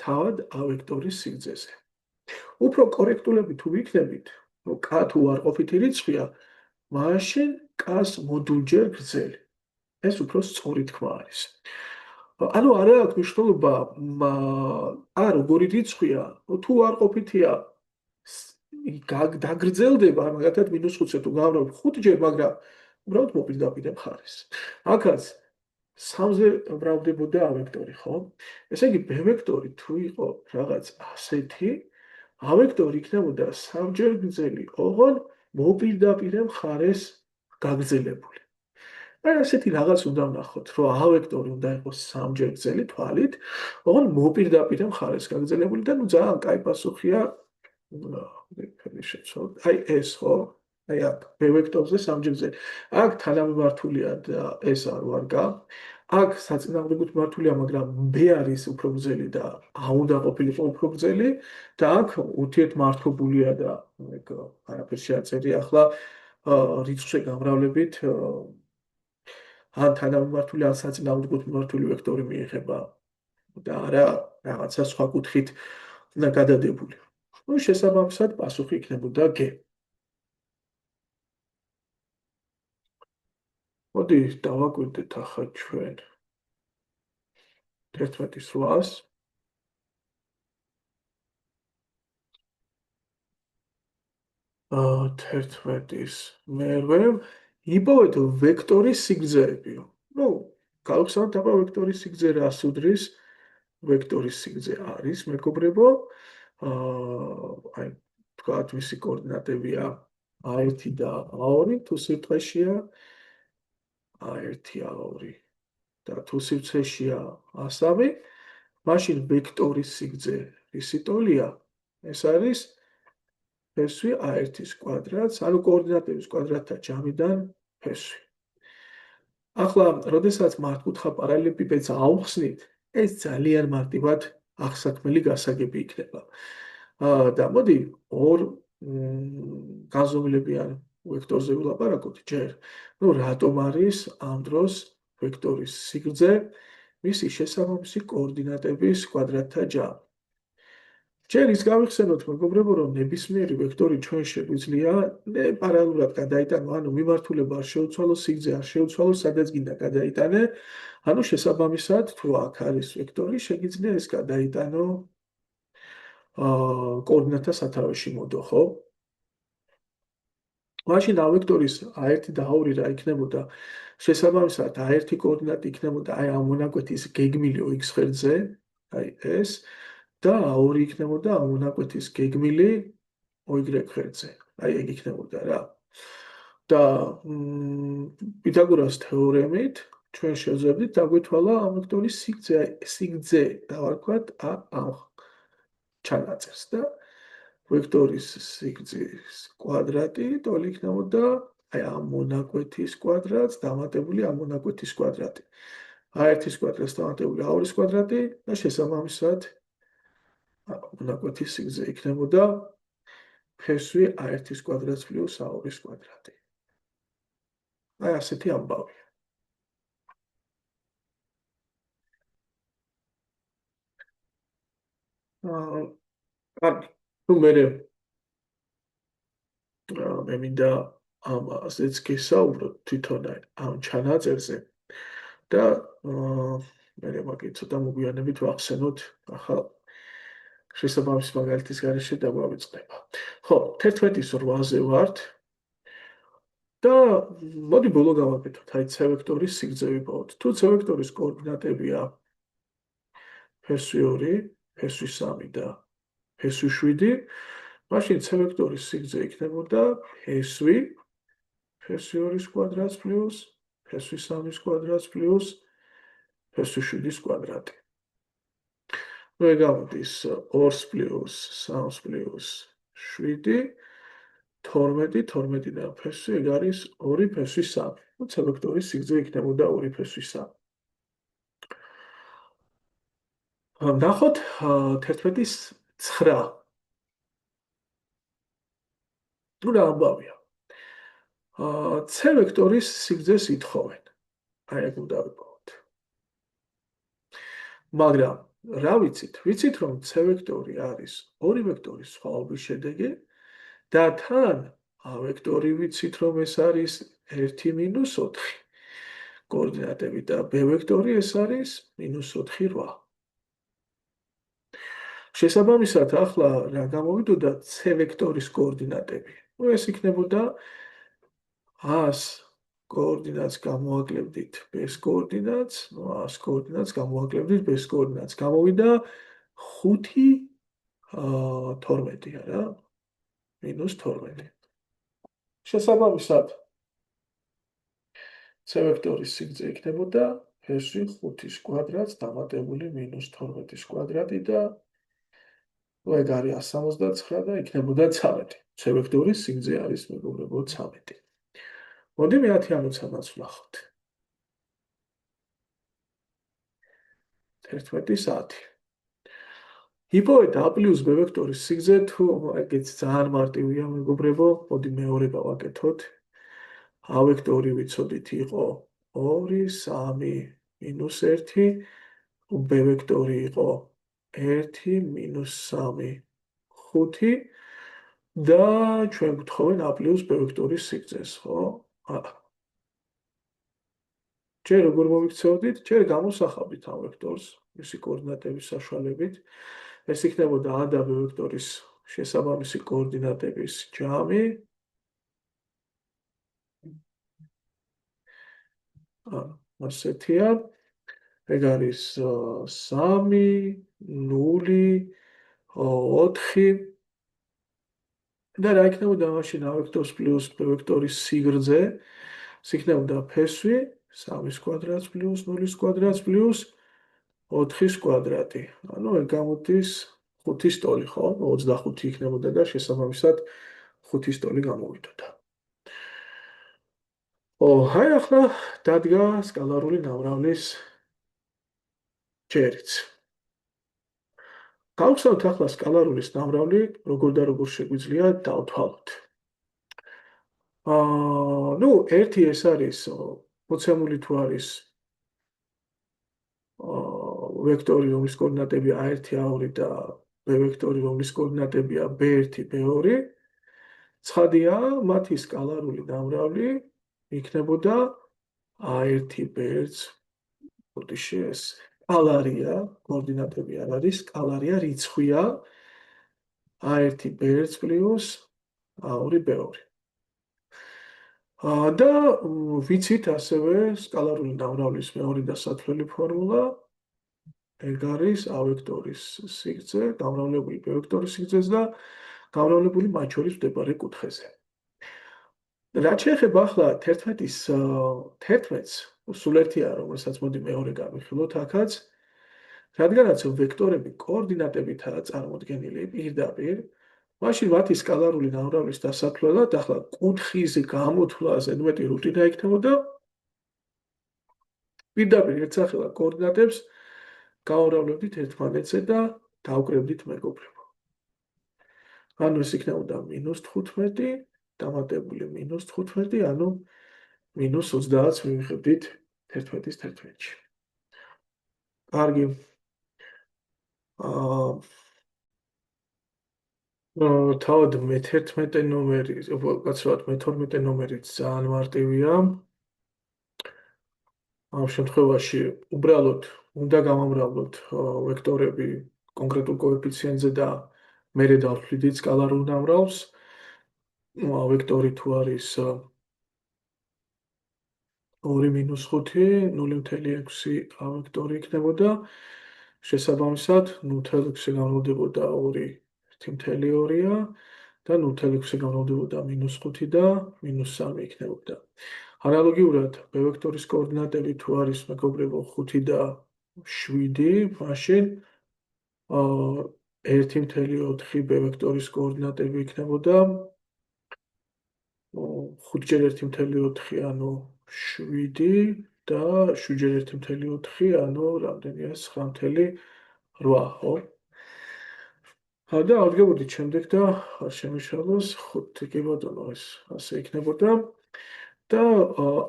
თავად A ვექტორის სიგრძეზე. უფრო კორექტულები თუ ვიქნებით, რომ K თუ უარყოფითი რიცხვია, მაშინ K-ს მოდულჯერ გრძელი. ეს უფრო სწორი თქმა არის. ანუ არა აქვს მნიშვნელობა, როგორი რიცხვია, თუ უარყოფითია, დაგრძელდება, მაგათად -5-ზე თუ გავრავთ 5-ჯერ, მაგრამ უბრალოდ მოპირდაპირე მხარეს. აქაც 3-ზე მრავლდებოდა A ვექტორი, ხო? ესე იგი B ვექტორი თუ იყო რაღაც ასეთი, A ვექტორი იქნებოდა 3-ჯერ გრძელი, ოღონ მოპირდაპირე მხარეს გაგრძელებული. აი ასეთი რაღაც უნდა ვნახოთ, რომ A ვექტორი უნდა იყოს 3-ჯერ გრძელი თვალით, ოღონ მოპირდაპირე მხარეს გაგრძელებული და ნუ ძალიან კაი პასუხია აი ეს ხო? აი აქ B ვექტორზე 3-ჯერ გრძელი. აქ თანამემართულია და ეს არ ვარგა. აქ საწინააღმდეგოდ მართულია, მაგრამ B არის უფრო გრძელი და A უნდა ყოფილიყო უფრო გრძელი და აქ ურთიერთმართობულია და ეგ არაფერ შეაწერია. ახლა რიცხვზე გამრავლებით ან თანამემართული ან საწინააღმდეგოდ მიმართული ვექტორი მიიღება და არა რაღაცა სხვა კუთხით გადადებული. ნუ შესაბამისად პასუხი იქნებოდა G. მოდი დავაკვირდეთ ახლა ჩვენ 11-800. 11-ის მერვე იპოვეთ ვექტორის სიგრძეებიო. ნუ გავხსენოთ აბა ვექტორის სიგრძე რას უდრის? ვექტორის სიგრძე არის, მეგობრებო, აი თქვათ მისი კოორდინატებია A1 და A2 თუ სივრცეშია A1, A2 და თუ სივრცეშია A3, მაშინ ვექტორის სიგრძე რისი ტოლია? ეს არის ფესვი A1-ის კვადრატს, ანუ კოორდინატების კვადრატთა ჯამიდან ფესვი. ახლა, როდესაც მართკუთხა პარალელეპიპედს ავხსნით, ეს ძალიან მარტივად აღსაქმელი გასაგები იქნება. და მოდი ორ განზომილებიან ვექტორზე ვილაპარაკოთ ჯერ. ნუ რატომ არის ამ დროს ვექტორის სიგრძე მისი შესაბამისი კოორდინატების კვადრატთა ჯამი? ჯერ ის გავიხსენოთ, მეგობრებო, რომ ნებისმიერი ვექტორი ჩვენ შეგვიძლია პარალელურად გადაიტანო, ანუ მიმართულება არ შეუცვალო, სიგრძე არ შეუცვალო, სადაც გინდა გადაიტანე. ანუ შესაბამისად, თუ აქ არის ვექტორი, შეგიძლია ეს გადაიტანო კოორდინატთა სათავეში მოდო, ხო? მაშინ A ვექტორის A1 და A2 რა იქნებოდა? შესაბამისად, A1 კოორდინატი იქნებოდა აი ამ მონაკვეთის გეგმილი OX ღერძზე, აი ეს და A2 იქნებოდა ამ მონაკვეთის გეგმილი OY ღერძზე. აი ეგ იქნებოდა რა. და პითაგორას თეორემით ჩვენ შევძლებდით დაგვეთვალა ამ ვექტორის სიგრძე დავარქვათ ამ ჩანაწერს და ვექტორის სიგრძის კვადრატი ტოლი იქნებოდა აი ამ მონაკვეთის კვადრატს დამატებული ამ მონაკვეთის კვადრატი. A1-ის კვადრატს დამატებული A2-ის კვადრატი და შესაბამისად მონაკვეთის სიგრძე იქნებოდა ფესვი A1-ის კვადრატს პლუს A2-ის კვადრატი. აი ასეთი ამბავია. კარგი. ნუ მე მინდა ამაზეც გესაუბროთ თვითონ ამ ჩანაწერზე და მე მაგით ცოტა მოგვიანებით ვახსენოთ ახლა შესაბამის მაგალითის გარეშე დაგვავიწყდება. ხო, 11-ის 8-ზე ვართ. და მოდი ბოლო გავაკეთოთ, აი C ვექტორის სიგრძე ვიპოვოთ. თუ C ვექტორის კოორდინატებია ფესვი 2, ფესვი 3 და ფესვი 7, მაშინ C ვექტორის სიგრძე იქნებოდა ფესვი 2-ის კვადრატს პლუს ფესვი 3-ის კვადრატს პლუს ფესვი 7-ის კვადრატი. ნუ გამოდის 2 პლუს 3 პლუს 7 12 და ფესვი ეგ არის 2 ფესვი 3. ნუ C ვექტორის სიგრძე იქნებოდა 2 ფესვი 3. ნახოთ 11-ის 9. ნუ რა ამბავია. C ვექტორის სიგრძეს ითხოვენ. აი ეგ უნდა ვიპოვოთ. მაგრამ რა ვიცით რომ C ვექტორი არის 2 ვექტორის სხვაობის შედეგი და თან A ვექტორი ვიცით რომ ეს არის 1-4 კოორდინატები და B ვექტორი ეს არის -4 8. შესაბამისად ახლა რა გამოვიდოდა C ვექტორის კოორდინატები? ნუ ეს იქნებოდა A-ს კოორდინატს გამოაკლებდით B-ს კოორდინატს, ნუ A-ს კოორდინატს გამოაკლებდით B-ს კოორდინატს. გამოვიდა 5 12 არა? -12. შესაბამისად C ვექტორის სიგრძე იქნებოდა ფესვი 5-ის კვადრატს დამატებული -12-ის კვადრატი და ეგ არის 169 და იქნებოდა 13. C ვექტორის სიგრძე არის მეგობრებო 13. მოდი მე-10 ამოცანას ვნახოთ. 11-10. იპოვეთ A პლუს B ვექტორის სიგრძე, თუ ეგეც ძალიან მარტივია მეგობრებო, მოდი მეორე გავაკეთოთ. A ვექტორი ვიცოდით იყო 2 3 -1, B ვექტორი იყო 1 -3 5 და ჩვენ გვთხოვენ A პლუს B ვექტორის სიგრძეს, ხო? ჯერ როგორ მოვიქცეოდით? ჯერ გამოსახავთ ამ ვექტორს, მისი კოორდინატების საშუალებით. ეს იქნებოდა A და B ვექტორის შესაბამისი კოორდინატების ჯამი. ასეთია. ეგ არის 3 0 4 და რა იქნებოდა მაშინ A ვექტორს პლუს B ვექტორის სიგრძე? ეს იქნებოდა ფესვი 3-ის კვადრატს პლუს 0-ის კვადრატს პლუს 4-ის კვადრატი. ანუ ეგ გამოდის 5-ის ტოლი, ხო? 25 იქნებოდა და შესაბამისად 5-ის ტოლი გამოვიდოდა. აი ახლა დადგა სკალარული ნამრავლის ჯერიც. გავხსნათ ახლა სკალარულის ნამრავლი, როგორ და როგორ შეგვიძლია დავთვალოთ. ნუ ერთი ეს არის მოცემული თუ არის ვექტორი, რომლის კოორდინატებია A1, A2 და B ვექტორი, რომლის კოორდინატებია B1, B2. ცხადია, მათი სკალარული ნამრავლი იქნებოდა A1, B1, ოდიში ეს სკალარია, კოორდინატები არ არის, სკალარია, რიცხვია A1, B1 პლუს A2, B2. და ვიცით ასევე სკალარული ნამრავლის მეორე დასათვლელი ფორმულა. ეგ არის A ვექტორის სიგრძე, გამრავლებული B ვექტორის სიგრძეს და გამრავლებული მათ შორის მდებარე კუთხეზე. რაც შეეხება ახლა 11-ის 11-ს, სულ ერთია, რომელსაც მოდი მეორე გავიხილოთ აქაც. რადგანაც ვექტორები კოორდინატებითაა წარმოდგენილი პირდაპირ, მაშინ მათი სკალარული ნამრავლის დასათვლელად ახლა კუთხის გამოთვლა ზედმეტი რუტინა იქნებოდა პირდაპირ ერთსახელად კოორდინატებს გავავლებდით ერთმანეთზე და დავკრებდით მეგობრებო. ანუ ეს იქნებოდა -15 დამატებული -15, ანუ -30-ს მივიღებდით 11-ის 11-ში. კარგი. თავად მე-11 ნომერი, კაცრავად მე-12 ნომერიც ძალიან მარტივია. ამ შემთხვევაში უბრალოდ უნდა გამამრავლოთ ვექტორები კონკრეტულ კოეფიციენტზე და მერე დავთვლით სკალარულ ნამრავლს. ვექტორი თუ არის 2 მინუს 5, 0.6 ვექტორი იქნებოდა. შესაბამისად, 0.6 განმავლდებოდა 2, 1.2-ია და 0.6 განმავლდებოდა -5 და -3 იქნებოდა. ანალოგიურად, b ვექტორის კოორდინატები თუ არის მეგობრებო 5 და 7, მაშინ 1.4 b ვექტორის კოორდინატები იქნებოდა 5 ჯერ 1.4, ანუ 7 და 7 ჯერ 1.4, ანუ რამდენია 9.8, ხო? და ავდგებოდით შემდეგ და არ შემიშალოს 5 კი ბატონო ეს ასე იქნებოდა და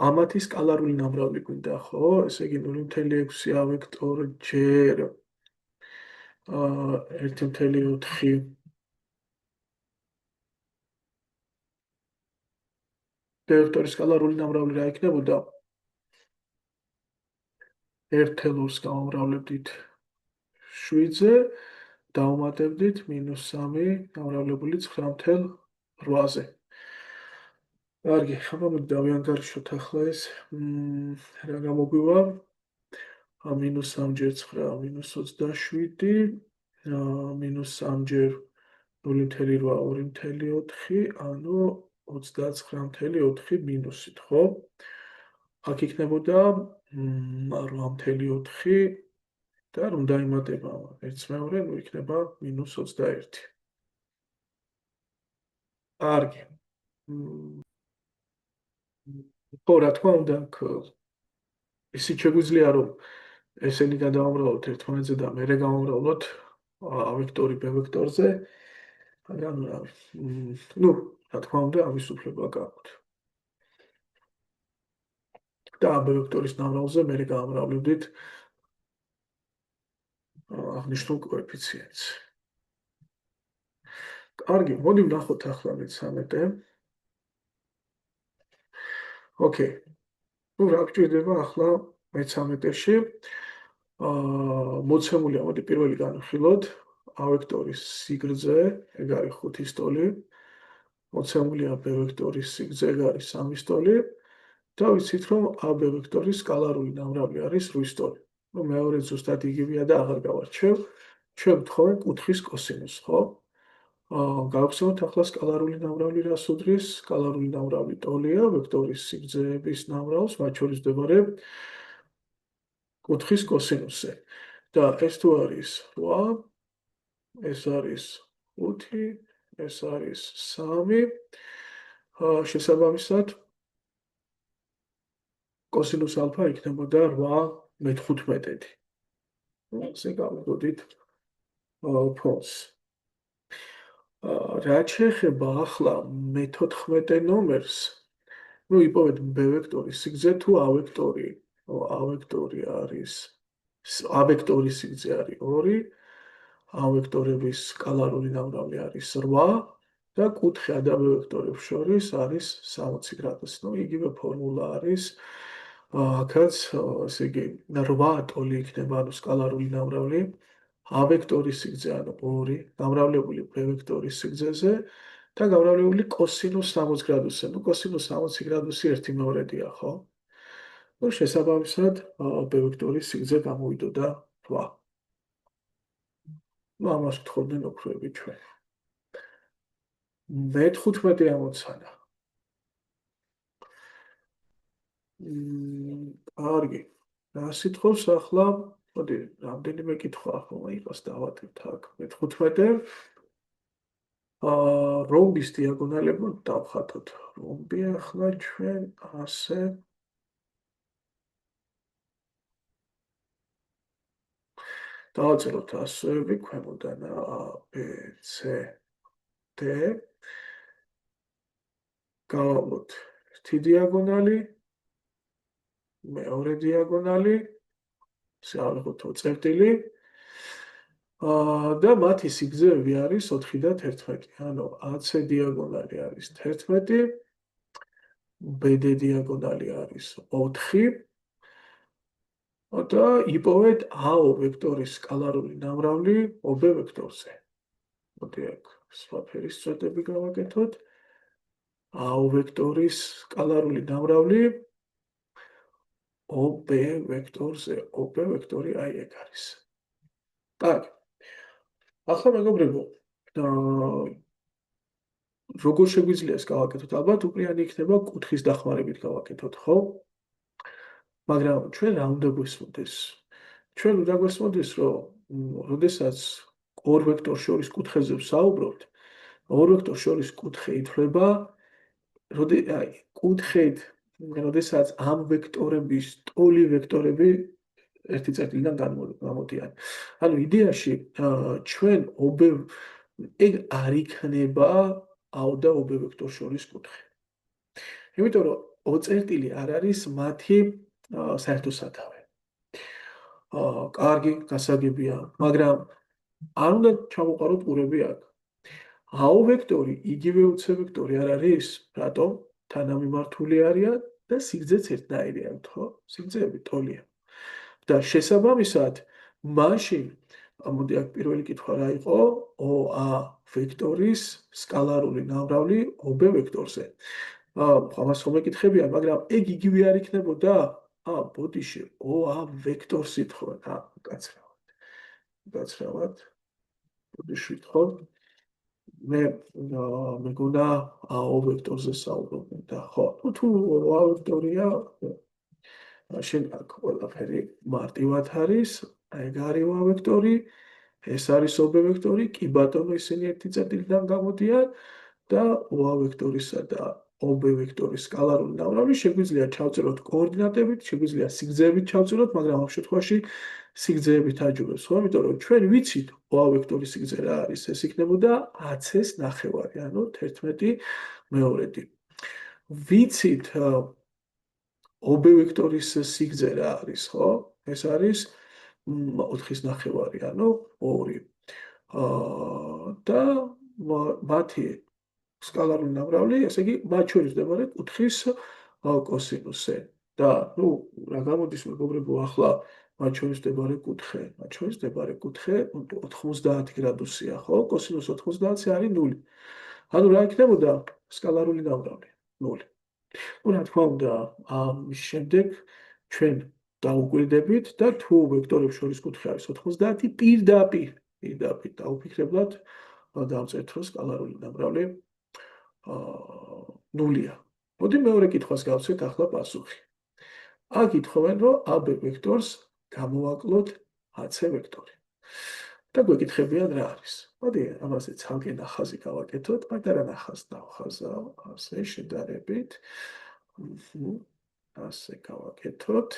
ამათი სკალარული ნამრავლი გვინდა, ხო? ესე იგი 0.6 a ვექტორი ჯერ 1.4 ვექტორის სკალარული ნამრავლი რა იქნებოდა? 1/2-ს გამოვრავლებდით 7-ზე, დავუმატებდით -3 გამრავლებული 9.8-ზე. კარგი, ხამამით დავიანგარიშოთ ახლა ეს. რა გამოგვივა? -3 ჯერ 9 -27, -3 ჯერ 0.8 2.4, ანუ 29.4 მინუსით, ხო? აქ იქნებოდა 8.4 და რომ დაიმატება ერთს მეორე, ნუ იქნება -21. კარგი. ხო, რა თქმა უნდა, ისიც შეგვიძლია რომ ესენი გადავამრავლოთ ერთმანეთზე და მერე გავამრავლოთ a ვექტორი b ვექტორზე. ანუ რა ვიცი. ნუ, რა თქმა უნდა, ამის უფლება გაქვთ. და a b ვექტორის ნამრავლზე მერე გავამრავლებდით აღნიშნულ კოეფიციენტს. კარგი, მოდი ვნახოთ ახლა მე-13. ოკეი. ნუ რა გვჭირდება ახლა მე-13-ში? მოცემულია, მოდი პირველი განვიხილოთ. a ვექტორის სიგრძე, ეგ არის 5-ის ტოლი. მოცემულია b ვექტორის სიგრძე, ეგ არის 3-ის ტოლი. და ვიცით, რომ a b ვექტორის სკალარული ნამრავლი არის 8-ის ტოლი. ნუ მეორე ზუსტად იგივეა და აღარ გავარჩევ. ჩვენ ვთხოვენ კუთხის კოსინუსს, ხო? გავხსენოთ ახლა სკალარული ნამრავლი რას უდრის? სკალარული ნამრავლი ტოლია, ვექტორის სიგრძეების ნამრავლს, მათ შორის მდებარე კუთხის კოსინუსზე. და ეს თუ არის 8, ეს არის 5, ეს არის 3. შესაბამისად, კოსინუს ალფა იქნებოდა 8/15. ასე გავიგოდით ფონს. რაც შეეხება ახლა მე-14 ნომერს, ნუ იპოვეთ b ვექტორის სიგრძე თუ a ვექტორი. a ვექტორი არის a ვექტორის სიგრძე არის 2, a ვექტორების სკალარული ნამრავლი არის 8 და კუთხე a და b ვექტორებს შორის არის 60 გრადუსი. ნუ იგივე ფორმულა არის. აქაც ესე იგი 8 ტოლი იქნება, ანუ სკალარული ნამრავლი. a ვექტორის სიგრძე, ანუ 2, გამრავლებული b ვექტორის სიგრძეზე და გამრავლებული კოსინუს 60 გრადუსზე. ნუ კოსინუს 60 გრადუსი 1/2-ია, ხო? ნუ შესაბამისად, b ვექტორის სიგრძე გამოვიდოდა 8. ნუ ამას ვთხოვდნენ ოქროები ჩვენ. მე-15 ამოცანა. კარგი. რა სიტყვავს ახლა? მოდი, რამდენიმე კითხვა ახლა იყოს დავატებთ აქ. მე-15 რომბის დიაგონალები დავხატოთ. რომბი ახლა ჩვენ ასე დავაწეროთ ასოები ქვემოდან A, B, C, D. გავავლოთ ერთი დიაგონალი, მეორე დიაგონალი, ავიღოთ წერტილი. და მათი სიგრძეები არის 4 და 11. ანუ AC დიაგონალი არის 11, BD დიაგონალი არის 4 და იპოვეთ AO ვექტორის სკალარული ნამრავლი OB ვექტორზე. მოდი აქ სხვა ფერის წვეტები გავაკეთოთ. AO ვექტორის სკალარული ნამრავლი OB ვექტორზე, OB ვექტორი აი ეგ არის. კარგი. ახლა მეგობრებო, როგორ შეგვიძლია ეს გავაკეთოთ? ალბათ უკრიანი იქნება კუთხის დახმარებით გავაკეთოთ, ხო? მაგრამ ჩვენ რა უნდა გვესმოდეს? ჩვენ უნდა გვესმოდეს, რომ როდესაც ორ ვექტორს შორის კუთხეზე ვსაუბრობთ, ორ ვექტორს შორის კუთხე ითვლება, კუთხედ, როდესაც ამ ვექტორების ტოლი ვექტორები ერთი წერტილიდან გამოდიან. ანუ იდეაში ჩვენ OB ეგ არ იქნება A და OB ვექტორს შორის კუთხე. იმიტომ რომ O წერტილი არ არის მათი საერთო სათავე. კარგი, გასაგებია, მაგრამ არ უნდა ჩამოყაროთ ყურები აქ. AO ვექტორი იგივე OC ვექტორი არ არის, რატომ? თანამიმართული არიან და სიგრძეც ერთნაირი აქვთ, ხო? სიგრძეები ტოლია. და შესაბამისად, მაშინ მოდი აქ პირველი კითხვა რა იყო? OA ვექტორის სკალარული ნამრავლი OB ვექტორზე. ამას ხომ ეკითხებიან, მაგრამ ეგ იგივე არ იქნებოდა? ბოდიში, OA ვექტორს ითხოვენ. გაცრავად. ბოდიში ითხოვთ. მე მეგონა AO ვექტორზე საუბრობენ და ხო, თუ OA ვექტორია, მაშინ აქ ყველაფერი მარტივად არის, ეგ არის OA ვექტორი, ეს არის OB ვექტორი, კი ბატონო ისინი ერთი წერტილიდან გამოდიან და OA ვექტორისა და OB ვექტორის სკალარული ნამრავლი შეგვიძლია ჩავწეროთ კოორდინატებით, შეგვიძლია სიგრძეებით ჩავწეროთ, მაგრამ ამ შემთხვევაში სიგრძეებით აჯობებს, ხო? იმიტომ რომ ჩვენ ვიცით OA ვექტორის სიგრძე რა არის, ეს იქნებოდა 10-ის ნახევარი, ანუ 11/2. ვიცით OB ვექტორის სიგრძე რა არის, ხო? ეს არის 4-ის ნახევარი, ანუ 2. და მათი სკალარული ნამრავლი, ესე იგი, მათ შორის მდებარე კუთხის კოსინუსზე. და, რა გამოდის მეგობრებო, ახლა მათ შორის მდებარე კუთხე, 90 გრადუსია, ხო? კოსინუს 90-ზე არის 0. ანუ რა იქნებოდა სკალარული ნამრავლი? 0. რა თქმა უნდა, ამის შემდეგ ჩვენ დაუკვირდებით და თუ ვექტორებს შორის კუთხე არის 90, პირდაპირ დაუფიქრებლად დავწერთ, რომ სკალარული ნამრავლი 0-ია. მოდი მეორე კითხვას გავცეთ ახლა პასუხი. აქ ითხოვენ, რომ AB ვექტორს გამოვაკლოთ AC ვექტორი. და გვეკითხებიან რა არის. მოდი ამაზე ცალკე ნახაზი გავაკეთოთ, პატარა ნახაზს დავხაზავ, ასე შედარებით. ასე გავაკეთოთ.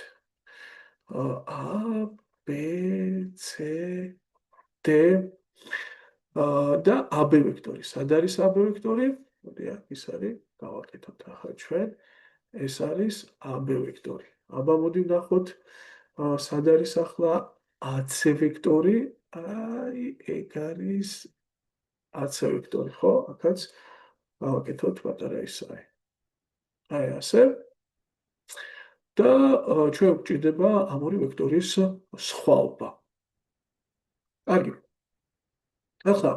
A, B, C, D და AB ვექტორი. სად არის AB ვექტორი? მოდი აქ ის არის, გავაკეთოთ ახლა ჩვენ. ეს არის AB ვექტორი. აბა მოდი ვნახოთ, სად არის ახლა AC ვექტორი? აი, ეგ არის AC ვექტორი, ხო? აქაც გავაკეთოთ პატარა ისაა. აი ასე. და ჩვენ გვჭირდება ამ ორი ვექტორის სხვაობა. კარგი. ახლა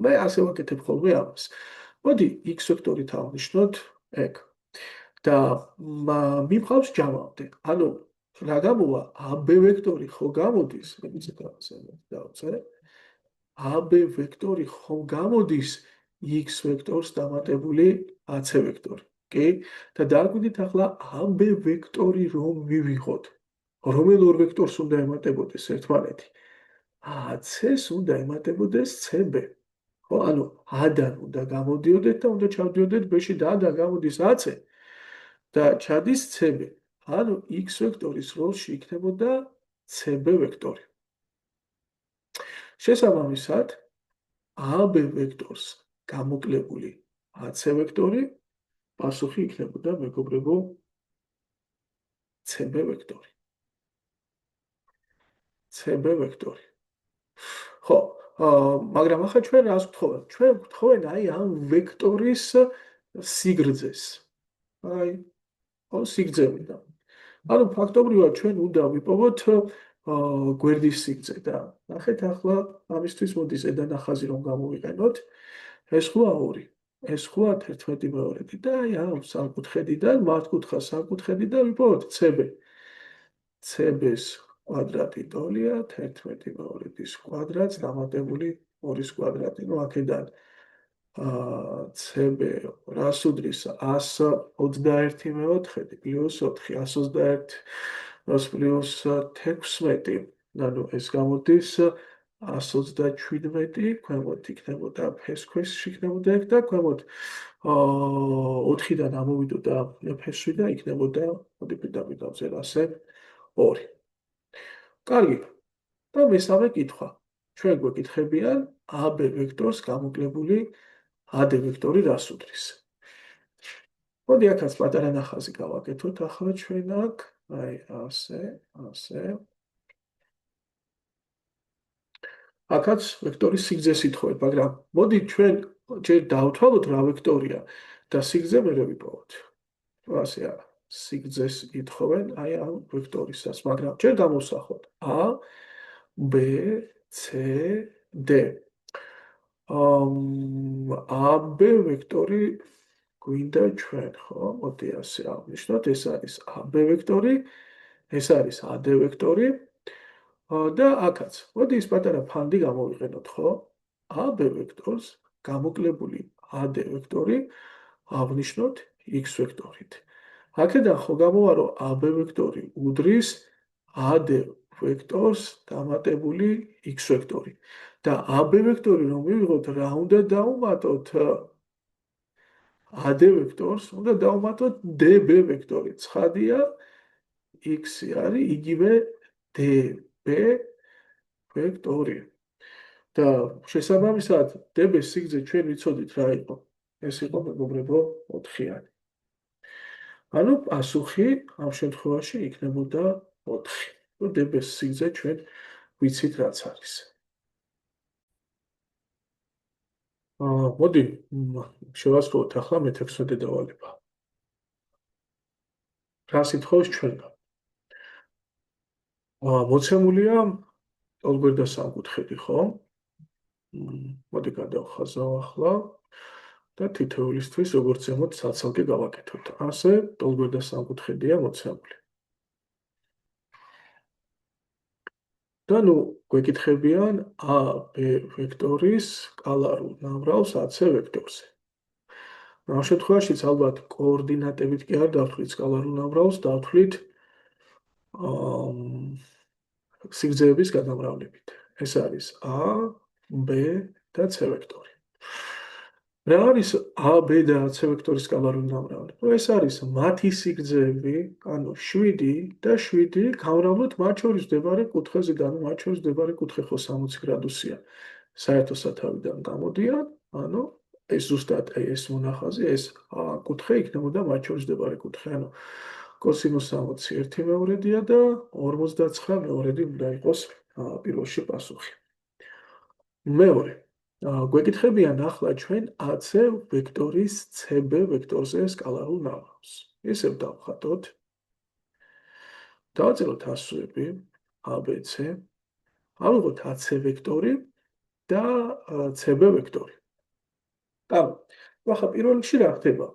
მე ასე ვაკეთებ ხოლმე ამას. მოდი x ვექტორით ავნიშნოთ ეგ. და მივყავს ჯამამდე. ანუ რა გამოვა? AB ვექტორი ხო გამოდის? მეცეთ ამაზე დავწერე. AB ვექტორი ხო გამოდის x ვექტორს დამატებული AC ვექტორი. კი? და დაგვიდით ახლა AB ვექტორი რომ მივიღოთ. რომელ ორ ვექტორს უნდა ემატებოდეს ერთმანეთი? AC-ს უნდა ემატებოდეს CB. ხო, ანუ A-დან უნდა გამოდიოდეთ და უნდა ჩავდიოდეთ B-ში და A-დან გამოდის AC და ჩადის CB. ანუ x ვექტორის როლში იქნებოდა CB ვექტორი. შესაბამისად, AB ვექტორს გამოკლებული AC ვექტორი პასუხი იქნებოდა მეგობრებო CB ვექტორი. CB ვექტორი. ხო, მაგრამ ახლა ჩვენ რას გვთხოვენ? ჩვენ გვთხოვენ აი ამ ვექტორის სიგრძეს. აი, სიგრძემდან. ანუ ფაქტობრივად ჩვენ უნდა ვიპოვოთ გვერდის სიგრძე და ნახეთ ახლა ამისთვის მოდი ზედა ნახაზი რომ გამოვიყენოთ. ეს ხო 2. ეს ხო 11/2 და აი ამ სამკუთხედიდან, მართკუთხა სამკუთხედიდან ვიპოვოთ CB. CB-ს კვადრატი ტოლია 11 მეორედის კვადრატს დამატებული 2-ის კვადრატი. ნუ აქედან CB რას უდრის 121 მეოთხედი პლუს 4 121 პლუს 16. ანუ ეს გამოდის 127 ქვემოთ იქნებოდა ფესქვეშ იქნებოდა ეგ და ქვემოთ 4-დან ამოვიდოდა ფესვი და იქნებოდა მოდი პირდაპირ დავწერე ასე 2. კარგი. და მესამე კითხვა. ჩვენ გვეკითხებიან AB ვექტორს გამოკლებული AD ვექტორი რას უდრის? მოდი აქაც პატარა ნახაზი გავაკეთოთ ახლა ჩვენ აქ, აი ასე. აქაც ვექტორის სიგრძეს ითხოვეთ, მაგრამ მოდი ჩვენ ჯერ დავთვალოთ რა ვექტორია და სიგრძე მერე ვიპოვოთ. ასე არა. სიგრძეს ითხოვენ აი ამ ვექტორისას, მაგრამ ჯერ გამოვსახოთ A, B, C, D. AB ვექტორი გვინდა ჩვენ, ხო? მოდი ასე ავნიშნოთ, ეს არის AB ვექტორი, ეს არის AD ვექტორი. და აქაც, მოდი ის პატარა ფანდი გამოვიყენოთ, ხო? AB ვექტორს გამოკლებული AD ვექტორი ავნიშნოთ x ვექტორით. აქედან ხო გამოვა, რომ AB ვექტორი უდრის AD ვექტორს დამატებული x ვექტორი. და AB ვექტორი რომ მივიღოთ, რა უნდა დავუმატოთ AD ვექტორს, უნდა დავუმატოთ DB ვექტორი. ცხადია, x არის იგივე DB ვექტორი. და შესაბამისად DB-ს სიგრძე ჩვენ ვიცოდით რა იყო. ეს იყო მეგობრებო 4-იანი. ანუ პასუხი ამ შემთხვევაში იქნებოდა 4. ნუ DB-ს სიგრძე ჩვენ ვიცით რაც არის. მოდი შევასრულოთ ახლა მე-16 დავალება. რა სიტყვის ჩვენგან? მოცემულია ტოლგვერდა სამკუთხედი, ხო? მოდი გადავხაზავ ახლა და თითოეულისთვის როგორც ზემოთ საცალკე გავაკეთოთ. ასე ტოლგვერდა სამკუთხედია მოცემული. და ნუ გვეკითხებიან AB ვექტორის სკალარულ ნამრავლს AC ვექტორზე. ამ შემთხვევაშიც ალბათ კოორდინატებით კი არ დავთვლით სკალარულ ნამრავლს, დავთვლით სიგრძეების გადამრავლებით. ეს არის A, B და C ვექტორი. რა არის A, B და C ვექტორის სკალარული ნამრავლი? ეს არის მათი სიგრძეები, ანუ 7 და 7 გამრავლოთ მათ შორის მდებარე კუთხეზე და მათ შორის მდებარე კუთხე ხო 60 გრადუსია. საერთო სათავიდან გამოდიან, ანუ ეს ზუსტად ეს მონახაზი, ეს კუთხე იქნებოდა მათ შორის მდებარე კუთხე, ანუ კოსინუს 60 1 მეორედია და 59 მეორედი უნდა იყოს პირველში პასუხი. მეორე. გვეკითხებიან ახლა ჩვენ AC ვექტორის CB ვექტორზე სკალარულ ნამრავლს. ისევ დავხატოთ. დავწეროთ ასოები ABC. ავიღოთ AC ვექტორი და CB ვექტორი. და ახლა პირველ რიგში რა ხდება?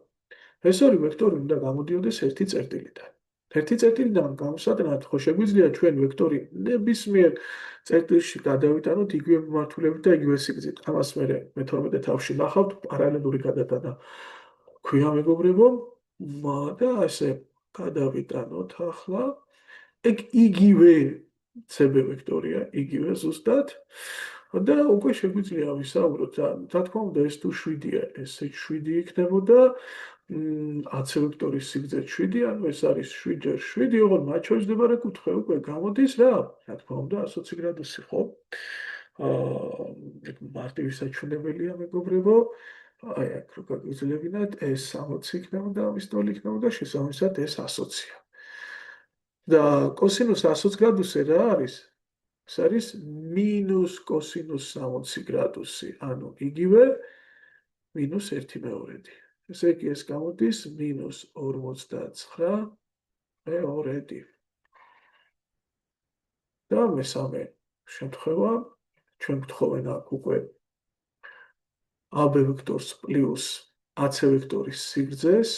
ეს ორი ვექტორი უნდა გამოდიოდეს ერთი წერტილიდან. ერთი წერტილიდან გამოსატანად ხო შეგვიძლია ჩვენ ვექტორი ნებისმიერ წერტილში გადავიტანოთ იგივე მიმართულებით და იგივე სიგრძით. ამას მე-12 თავში ნახავთ პარალელური გადატანა. ქვია მეგობრებო, და ასე გადავიტანოთ ახლა. ეგ იგივე CB ვექტორია, იგივე ზუსტად. და უკვე შეგვიძლია ვისაუბროთ, რა თქმა უნდა, ეს თუ 7-ია, ესე 7 იქნებოდა. AC ვექტორის სიგრძე 7, ანუ ეს არის 7 × 7, ოღონდ მათ შორის მდებარე კუთხე უკვე გამოდის რა? რა თქმა უნდა, 120 გრადუსი, ხო? მარტივი საჩვენებელია, მეგობრებო. აი აქ რო გაგვიძლებინათ, ეს 60 იქნებოდა, ამის ტოლი იქნებოდა, შესაბამისად ეს 120-ია. და კოსინუს 120 გრადუსი რა არის? ეს არის მინუს კოსინუს 60 გრადუსი, ანუ იგივე მინუს 1 მეორედი. ესე იგი ეს გამოდის მინუს 59 მეორედი. და მესამე შემთხვევა, ჩვენ გთხოვენ აქ უკვე AB ვექტორს პლუს AC ვექტორის სიგრძეს.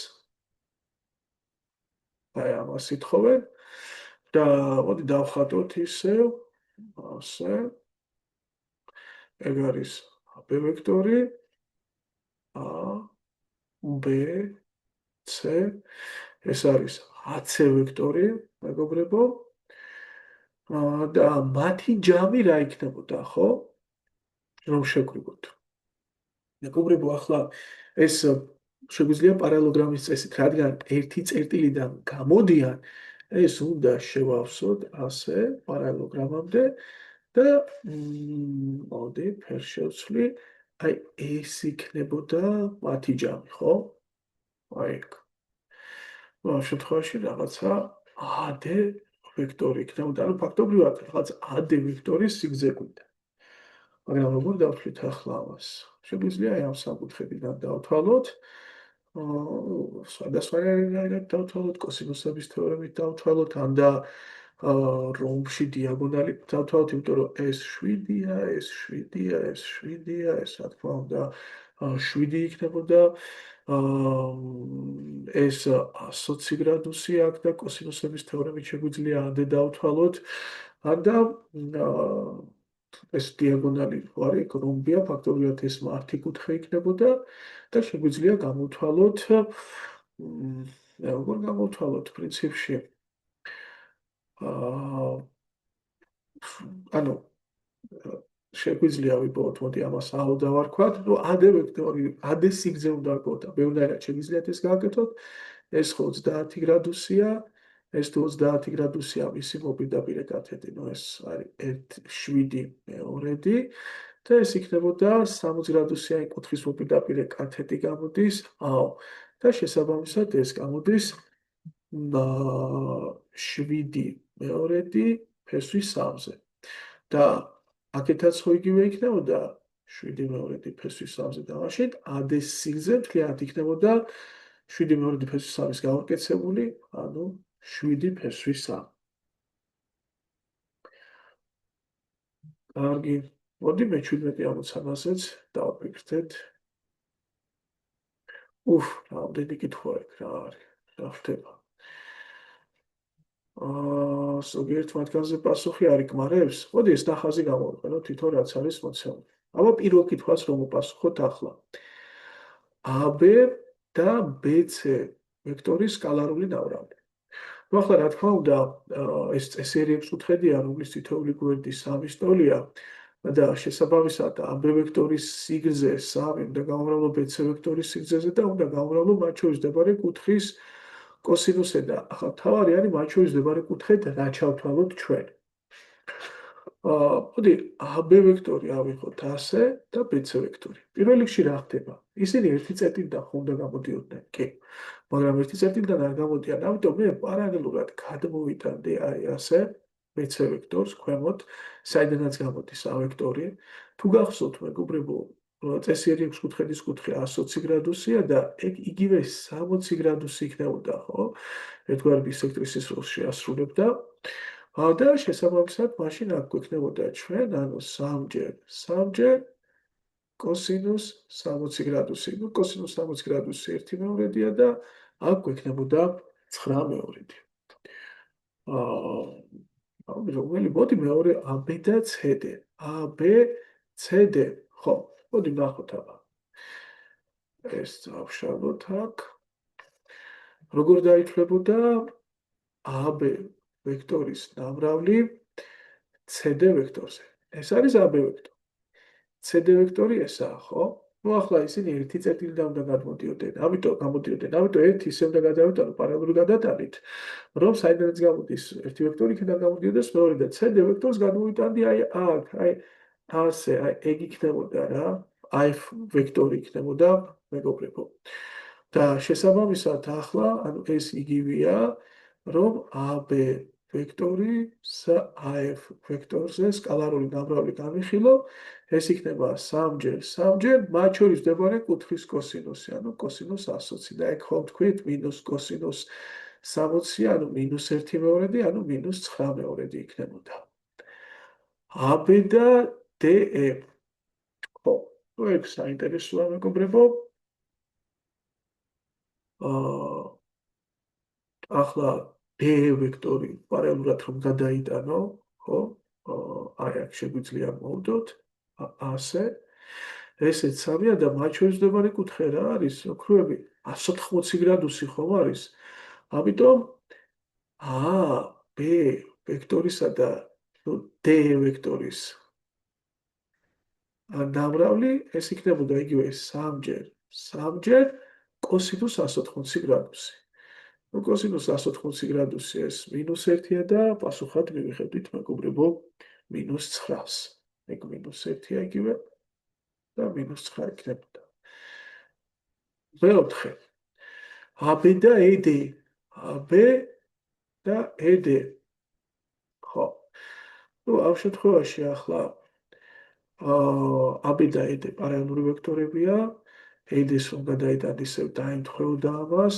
აი ამას ითხოვენ. და მოდი დავხატოთ ისევ, ასე, ეგ არის B ვექტორი, A, B, C, ეს არის AC ვექტორი, მეგობრებო. და მათი ჯამი რა იქნებოდა, ხო? რომ შევკრიბოთ. მეგობრებო, ახლა ეს შეგვიძლია პარალელოგრამის წესით, რადგან ერთი წერტილიდან გამოდიან, ეს უნდა შევავსოთ ასე პარალელოგრამამდე და მოდი ფერ შევცვლი, აი ეს იქნებოდა მათი ჯამი, ხო? აი ეგ. ამ შემთხვევაში რაღაცა AD ვექტორი იქნებოდა, ანუ ფაქტობრივად რაღაც AD ვექტორის სიგრძე გვინდა. მაგრამ როგორ დავთვლით ახლა ამას? შეგვიძლია ამ საკუთრებიდან დავთვალოთ. სხვადასხვანაირად დავთვალოთ, კოსინუსების თეორემით დავთვალოთ, ან და რომბში დიაგონალით დავთვალოთ, იმიტომ რომ ეს 7-ია, ეს 7-ია, ეს 7-ია, ეს რა თქმა უნდა 7 იქნებოდა. ეს 120 გრადუსი აქვს და კოსინუსების თეორემით შეგვიძლია ამდე დავთვალოთ. ან და ეს დიაგონალი ხო არის, რომბია, ფაქტობრივად ეს მართიკუთხე იქნებოდა და შეგვიძლია გამოვთვალოთ, როგორ გამოვთვალოთ პრინციპში. ანუ შეგვიძლია ვიპოვოთ, მოდი ამას აუ დავარქვათ, ნუ AD ვექტორი, AD სიგრძე უნდა ვიპოვოთ და ბევრნაირად შეგვიძლიათ ეს გააკეთოთ. ეს ხო 30 გრადუსია, ეს თუ 30 გრადუსია, მისი მოპირდაპირე კათედი, ნუ ეს არის 1/7 და ეს იქნებოდა 60 გრადუსიანი კუთხის მოპირდაპირე კათედი გამოდის, აუ და შესაბამისად ეს გამოდის 7/3 ფესვის 3-ზე. და აქეთაც ხო იგივე იქნებოდა 7/3 ფესვის 3-ზე და მაშინ AD-ის სიგრძე მთლიანად იქნებოდა 7/3 ფესვის 3-ის გამოკეცებული, ანუ 7 ფესვის 3. კარგი, მოდი მე 17 ამოცანაზეც დავფიქრდეთ. რამდენი კითხვა ეგ რა არის, რა ხდება. ზოგიერთ მათგანზე პასუხი არ იკმარებს. მოდი ეს ნახაზი გამოვიყენოთ თვითონ რაც არის მოცემული. აბა პირველ კითხვას რომ უპასუხოთ ახლა. AB და BC ვექტორის სკალარული ნავრალი. ნუ ახლა რა თქმა უნდა, ეს წესიერი 6 უთხედია, რომლის თითოეული გვერდი 3 ტოლია და შესაბამისად AB ვექტორის სიგრძე 3 უნდა გავუმრავლო BC ვექტორის სიგრძეზე და უნდა გავუმრავლო მათ შორის მდებარე კუთხის კოსინუსზე და ახლა თავარი არის მათ შორის მდებარე კუთხედ რა ჩავთვალოთ ჩვენ. მოდი AB ვექტორი ავიღოთ ასე და BC ვექტორი. პირველ რიგში რა ხდება? ისინი ერთი წერტილიდან ხო უნდა გამოდიოდნენ? კი. მაგრამ ერთი წერტილიდან არ გამოდიან, ამიტომ მე პარალელურად გადმოვიტანდი აი ასე BC ვექტორს ქვემოთ, საიდანაც გამოდის A ვექტორი. თუ გახსოვთ, მეგობრებო, წესიერი 6 კუთხედის კუთხე 120 გრადუსია და ეგ იგივე 60 გრადუსი იქნებოდა, ხო? ერთგვარ ბისექტრისის როლს შეასრულებდა. და შესაბამისად, მაშინ აქ გვექნებოდა ჩვენ, ანუ 3-ჯერ კოსინუს 60 გრადუსი. ნუ კოსინუს 60 გრადუსი 1/2-ია და აქ გვექნებოდა 9/2. რომელი მოდი მეორე AB და CD. AB, CD. ხო, მოდი ნახოთ აბა. ეს დავშალოთ აქ. როგორ დაითვლებოდა AB ვექტორის ნამრავლი CD ვექტორზე. ეს არის AB ვექტორი. CD ვექტორი ესაა, ხო? ნუ ახლა ისინი ერთი წერტილიდან უნდა გადმოდიოდნენ. ამიტომ ერთი ისე უნდა გადავიტანო პარალელური გადატანით, რომ საიდანაც გამოდის ერთი ვექტორი, იქიდან გამოდიოდეს მეორე და CD ვექტორს გადმოვიტანდი აი აქ, აი ასე, აი ეგ იქნებოდა რა. აი ვექტორი იქნებოდა, მეგობრებო. და შესაბამისად ახლა, ანუ ეს იგივეა, რომ AB ვექტორი AF ვექტორზე სკალარული ნამრავლი გამიხილო, ეს იქნება 3-ჯერ, მათ შორის მდებარე კუთხის კოსინუსი, ანუ კოსინუს 120 და ეგ ხომ თქვით მინუს კოსინუს 60, ანუ -1/2, ანუ -9/2 იქნებოდა. AB და DE. ხო, ეგ საინტერესოა, მეგობრებო. ახლა D ვექტორი პარალელურად რომ გადაიტანო, ხო? აი აქ შეგვიძლია მოვდოთ ასე. ესეც სამია და მათ შორის მდებარე კუთხე რა არის? ოქროები 180 გრადუსი ხომ არის? ამიტომ B ვექტორისა და D ვექტორის ნამრავლი ეს იქნებოდა იგივე 3ჯერ კოსინუს 180 გრადუსი. ნუ კოსინუს 180 გრადუსი ეს -1-ია და პასუხად მივიღებდით მეგობრებო -9-ს. ეგ -1-ია იგივე და -9 იქნებოდა. მეოთხე. AB და ED. AB და ED. ხო. ნუ ამ შემთხვევაში ახლა AB და ED პარალელური ვექტორებია. ED-ს რომ გადაიტან ისევ დაემთხვეოდა ამას.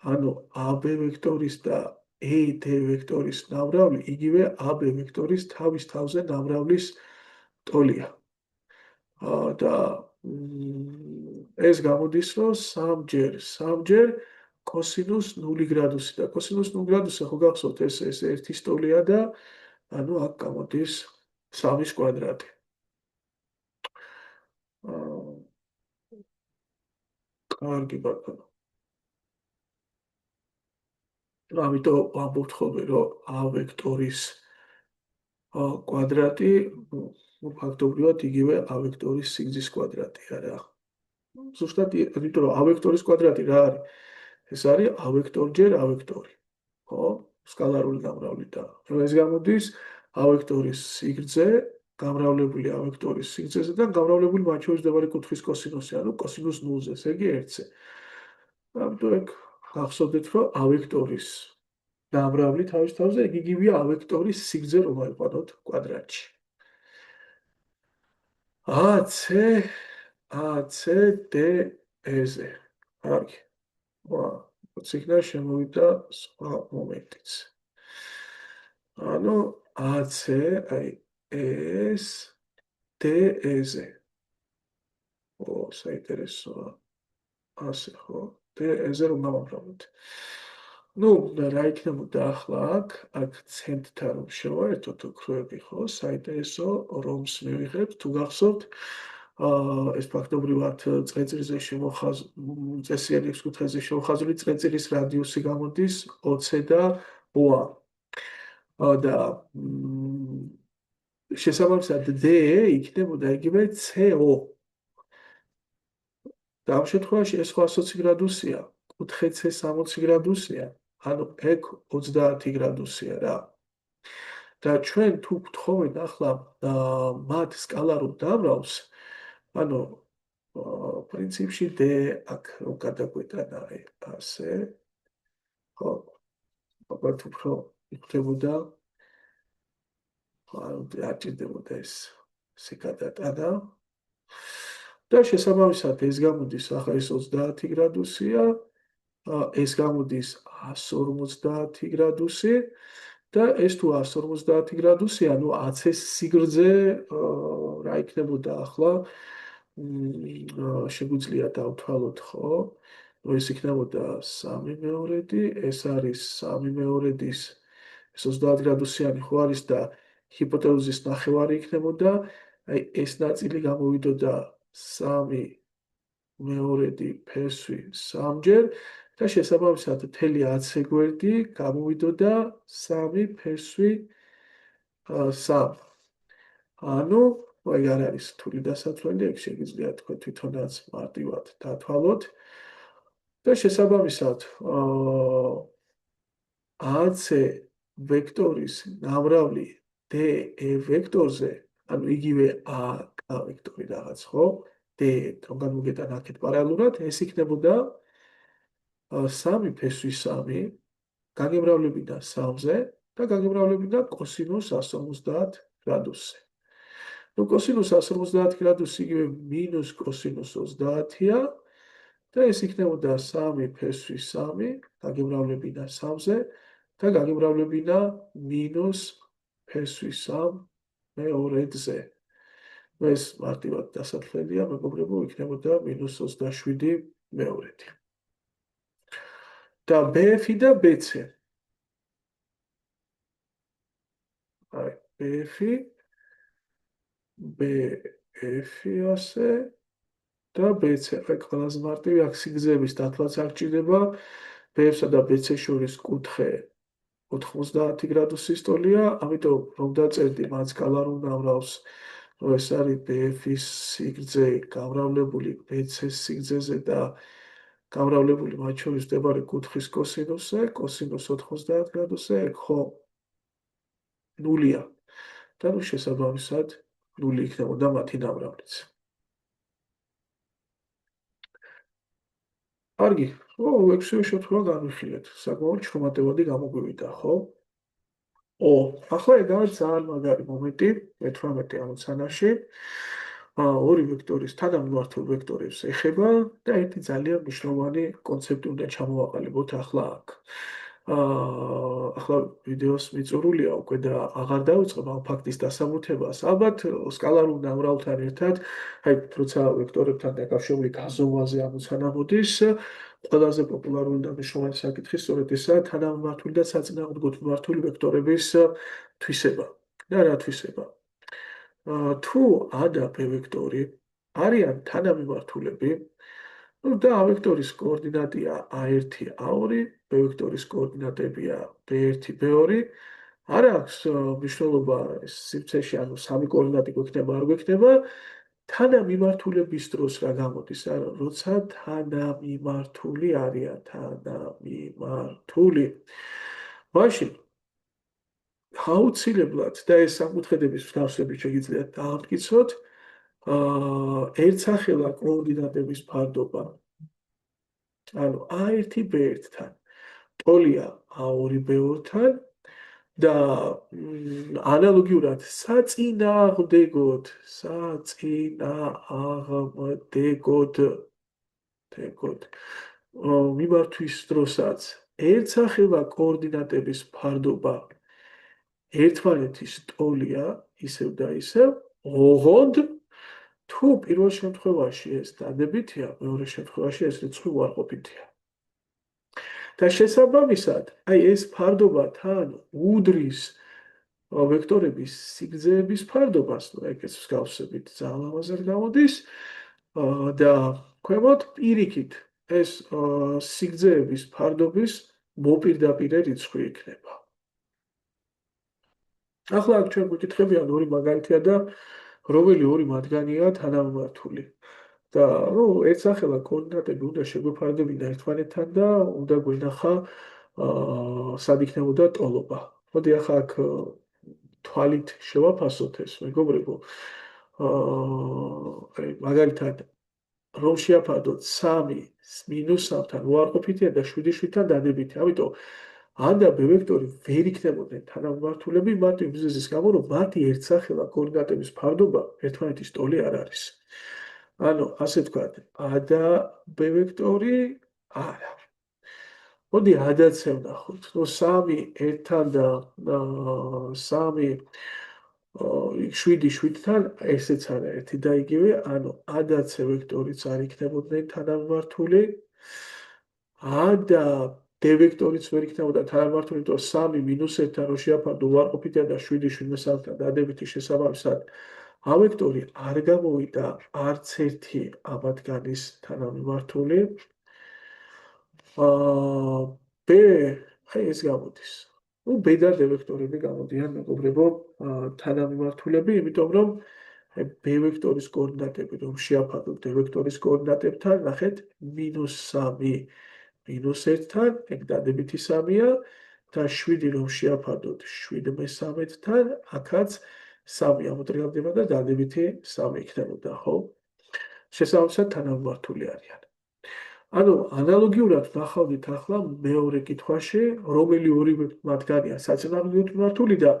ანუ AB ვექტორის და ED ვექტორის ნამრავლი იგივე AB ვექტორის თავის თავზე ნამრავლის ტოლია. და ეს გამოდის, რომ 3ჯერ კოსინუს 0 გრადუსი და კოსინუს 0 გრადუსი ხო გახსოვთ ეს ერთის ტოლია და ანუ აქ გამოდის 3-ის კვადრატი. კარგი ბატონო. ამიტომ ვამბობთ ხოლმე, რომ A ვექტორის კვადრატი ფაქტობრივად იგივე A ვექტორის სიგრძის კვადრატია რა. ზუსტად იმიტომ რომ A ვექტორის კვადრატი რა არის? ეს არის A ვექტორჯერ A ვექტორი. ხო? სკალარული ნამრავლი და ეს გამოდის A ვექტორის სიგრძე გამრავლებული A ვექტორის სიგრძეზე და გამრავლებული მათ შორის მდებარე კუთხის კოსინუსი, ანუ კოსინუს 0-ზე, ესე იგი 1-ზე. ამიტომ ეგ გახსოვდეთ, რომ A ვექტორის ნამრავლი თავის თავზე ეგ იგივეა A ვექტორის სიგრძე რომ ავიყვანოთ კვადრატში. AC DE-ზე. კარგი. ციგნა შემოვიდა სხვა მომენტიც. ანუ AC აი S DE-ზე. საინტერესოა. ასე ხო? DE-ზე რომ გავამრავლებთ. ნუ რა იქნებოდა ახლა აქ ცენტრთან რომ შევაერთოთ ოქროები ხო? საინტერესო რომს მივიღებთ თუ გახსოვთ ეს ფაქტობრივად წრეწირზე წესიერი X კუთხეზე შემოხაზული წრეწირის რადიუსი გამოდის OC და OA. და შესაბამისად DE იქნებოდა იგივე CO. და ამ შემთხვევაში ეს 120 გრადუსია, კუთხე C 60 გრადუსია, ანუ ეგ 30 გრადუსია რა. და ჩვენ თუ გთხოვეთ ახლა მათ სკალარულ დამრავლს, ანუ პრინციპში D აქ რომ გადაგვეტანა ასე, ხო, ალბათ უფრო იქნებოდა, არ ჭირდებოდა ესე გადატანა. და შესაბამისად ეს გამოდის ახლა ეს 30 გრადუსია, ეს გამოდის 150 გრადუსი და ეს თუ 150 გრადუსია, ანუ AC-ს სიგრძე რა იქნებოდა ახლა შეგვიძლია დავთვალოთ, ხო? ეს იქნებოდა 3/2, ეს არის 3/2-ის ეს 30 გრადუსიანი ხო არის და ჰიპოტენუზის ნახევარი იქნებოდა, აი ეს ნაწილი გამოვიდოდა 3/2 ფესვი 3ჯერ და შესაბამისად მთელი AC გვერდი გამოვიდოდა 3 ფესვი 3. ანუ ეგ არ არის რთული დასათვლელი, ეგ შეგიძლია თქვენ თვითონაც მარტივად დათვალოთ. და შესაბამისად AC ვექტორის ნამრავლი DE ვექტორზე, ანუ იგივე A ვექტორი რაღაც, ხო? D რომ გამოგეტანა აქეთ პარალელურად, ეს იქნებოდა 3 ფესვი 3, გაგემრავლებინა 3-ზე და გაგემრავლებინა კოსინუს 150 გრადუსზე. ნუ კოსინუს 150 გრადუსი იგივე მინუს კოსინუს 30-ია და ეს იქნებოდა 3 ფესვი 3, გაგემრავლებინა 3-ზე და გაგემრავლებინა მინუს ფესვი 3 მეორედზე. ეს მარტივად დასათვლელია, მეგობრებო, იქნებოდა -27 მეორედი. და BF და BC. BF-ი, BF-ი ასე და BC. აი ყველაზე მარტივი აქ სიგრძეების დათვლაც არ ჭირდება. BF-სა და BC შორის კუთხე 90 გრადუსის ტოლია, ამიტომ რომ დაწერდი მათ სკალარ უნავრავს, რომ ეს არის BF-ის სიგრძე გამრავლებული BC-ის სიგრძეზე და გამრავლებული მათ შორის მდებარე კუთხის კოსინუსზე, კოსინუს 90 გრადუსზე, ხო, ნულია. და ნუ შესაბამისად, ნული იქნებოდა მათი ნამრავლიც. კარგი, ო, ექვსივე შემთხვევა განვიხილეთ. საკმაოდ შრომატევადი გამოგვივიდა, ხო? ახლა ეგ არის ძალიან მაგარი მომენტი 18 ამოცანაში. ორი ვექტორის თანამიმართულ ვექტორებს ეხება და ერთი ძალიან მნიშვნელოვანი კონცეფტი უნდა ჩამოვაყალიბოთ ახლა აქ. ახლა ვიდეოს მიწურულია უკვე და აღარ დავიწყებ ამ ფაქტის დასამართებას. ალბათ სკალარულ ნამრავლთან ერთად, აი, როცა ვექტორებთან დაკავშირებული გაზომვაზე ამოცანა მოდის, ყველაზე პოპულარული და მნიშვნელოვანი საკითხი სწორედ ესაა თანამიმართული და საწინააღმდეგო მიმართული ვექტორების თვისება. და რა თვისება? თუ A და B ვექტორი არიან თანამიმართულები, ну და A ვექტორის კოორდინატია A1, A2, B ვექტორის კოორდინატებია B1, B2, არ აქვს მნიშვნელობა სივრცეში, ანუ სამი კოორდინატი გვექნება, არ გვექნება, თანამიმართულების დროს რა გამოდის, არა, როცა თანამიმართული არიან, თანამიმართული. მაშინ აუცილებლად და ეს სამკუთხედების მსგავსებით შეგიძლიათ დაამტკიცოთ, ერთსახელა კოორდინატების ფარდობა, ანუ A1 B1-თან, ტოლია A2 B2-თან და ანალოგიურად საწინააღმდეგოდ მიმართვის დროსაც ერთსახელა კოორდინატების ფარდობა ერთმანეთის ტოლია ისევ და ისევ, ოღონდ თუ პირველ შემთხვევაში ეს დადებითია, მეორე შემთხვევაში ეს რიცხვი უარყოფითია. და შესაბამისად, აი ეს ფარდობა თან უდრის ვექტორების სიგრძეების ფარდობას, ну ეგეც მსგავსებით ძალიან ლამაზად გამოდის და ქვემოთ პირიქით ეს სიგრძეების ფარდობის მოპირდაპირე რიცხვი იქნება. ახლა აქ ჩვენ გვიკითხებიან ორი მაგალითია და რომელი ორი მათგანია თანამიმართული. და ნუ ერთსახელა კოორდინატები უნდა შეგვეფარდებინა ერთმანეთთან და უნდა გვენახა სად იქნებოდა ტოლობა. მოდი ახლა აქ თვალით შევაფასოთ ეს, მეგობრებო. მაგალითად რომ შეაფარდოთ 3 - 3-თან უარყოფითია და 7-7-თან დადებითია. ამიტომ A და B ვექტორი ვერ იქნებოდნენ თანამიმართულები მარტივ მიზეზის გამო, რომ მათი ერთსახელა კოორდინატების ფარდობა ერთმანეთის ტოლი არ არის. ანუ ასე ვთქვათ, A და B ვექტორი არა. მოდი A-დაც ვნახოთ. ნუ 3 1-თან და 3 7-7-თან ესეც არა ერთი და იგივე, ანუ A და C ვექტორიც არ იქნებოდნენ თანამიმართული. A და D ვექტორიც ვერ იქნებოდა თანამიმართული, იმიტომ 3 - 1-თან რო შეაფარდო უარყოფითია და 7-7-3-თან დადებითი შესაბამისად A ვექტორი არ გამოვიდა არც ერთი ამათგანის თანამიმართული. B, აი ეს გამოდის. ну B და D ვექტორები გამოდიან, მეგობრებო, თანამიმართულები, იმიტომ რომ B ვექტორის კოორდინატები რომ შეაფარდოთ D ვექტორის კოორდინატებთან, ნახეთ, -3 - 1-თან, ეგ დადებითი 3-ია და 7 რომ შეაფარდოთ 7/3-თან, აქაც 3 ამოტრიალდება და დადებითი 3 იქნებოდა, ხო? შესაბამისად თანამიმართული არიან. ანუ ანალოგიურად ნახავთ ახლა მეორე კითხვაში, რომელი ორი მათგანია საწინააღმდეგო მიმართული და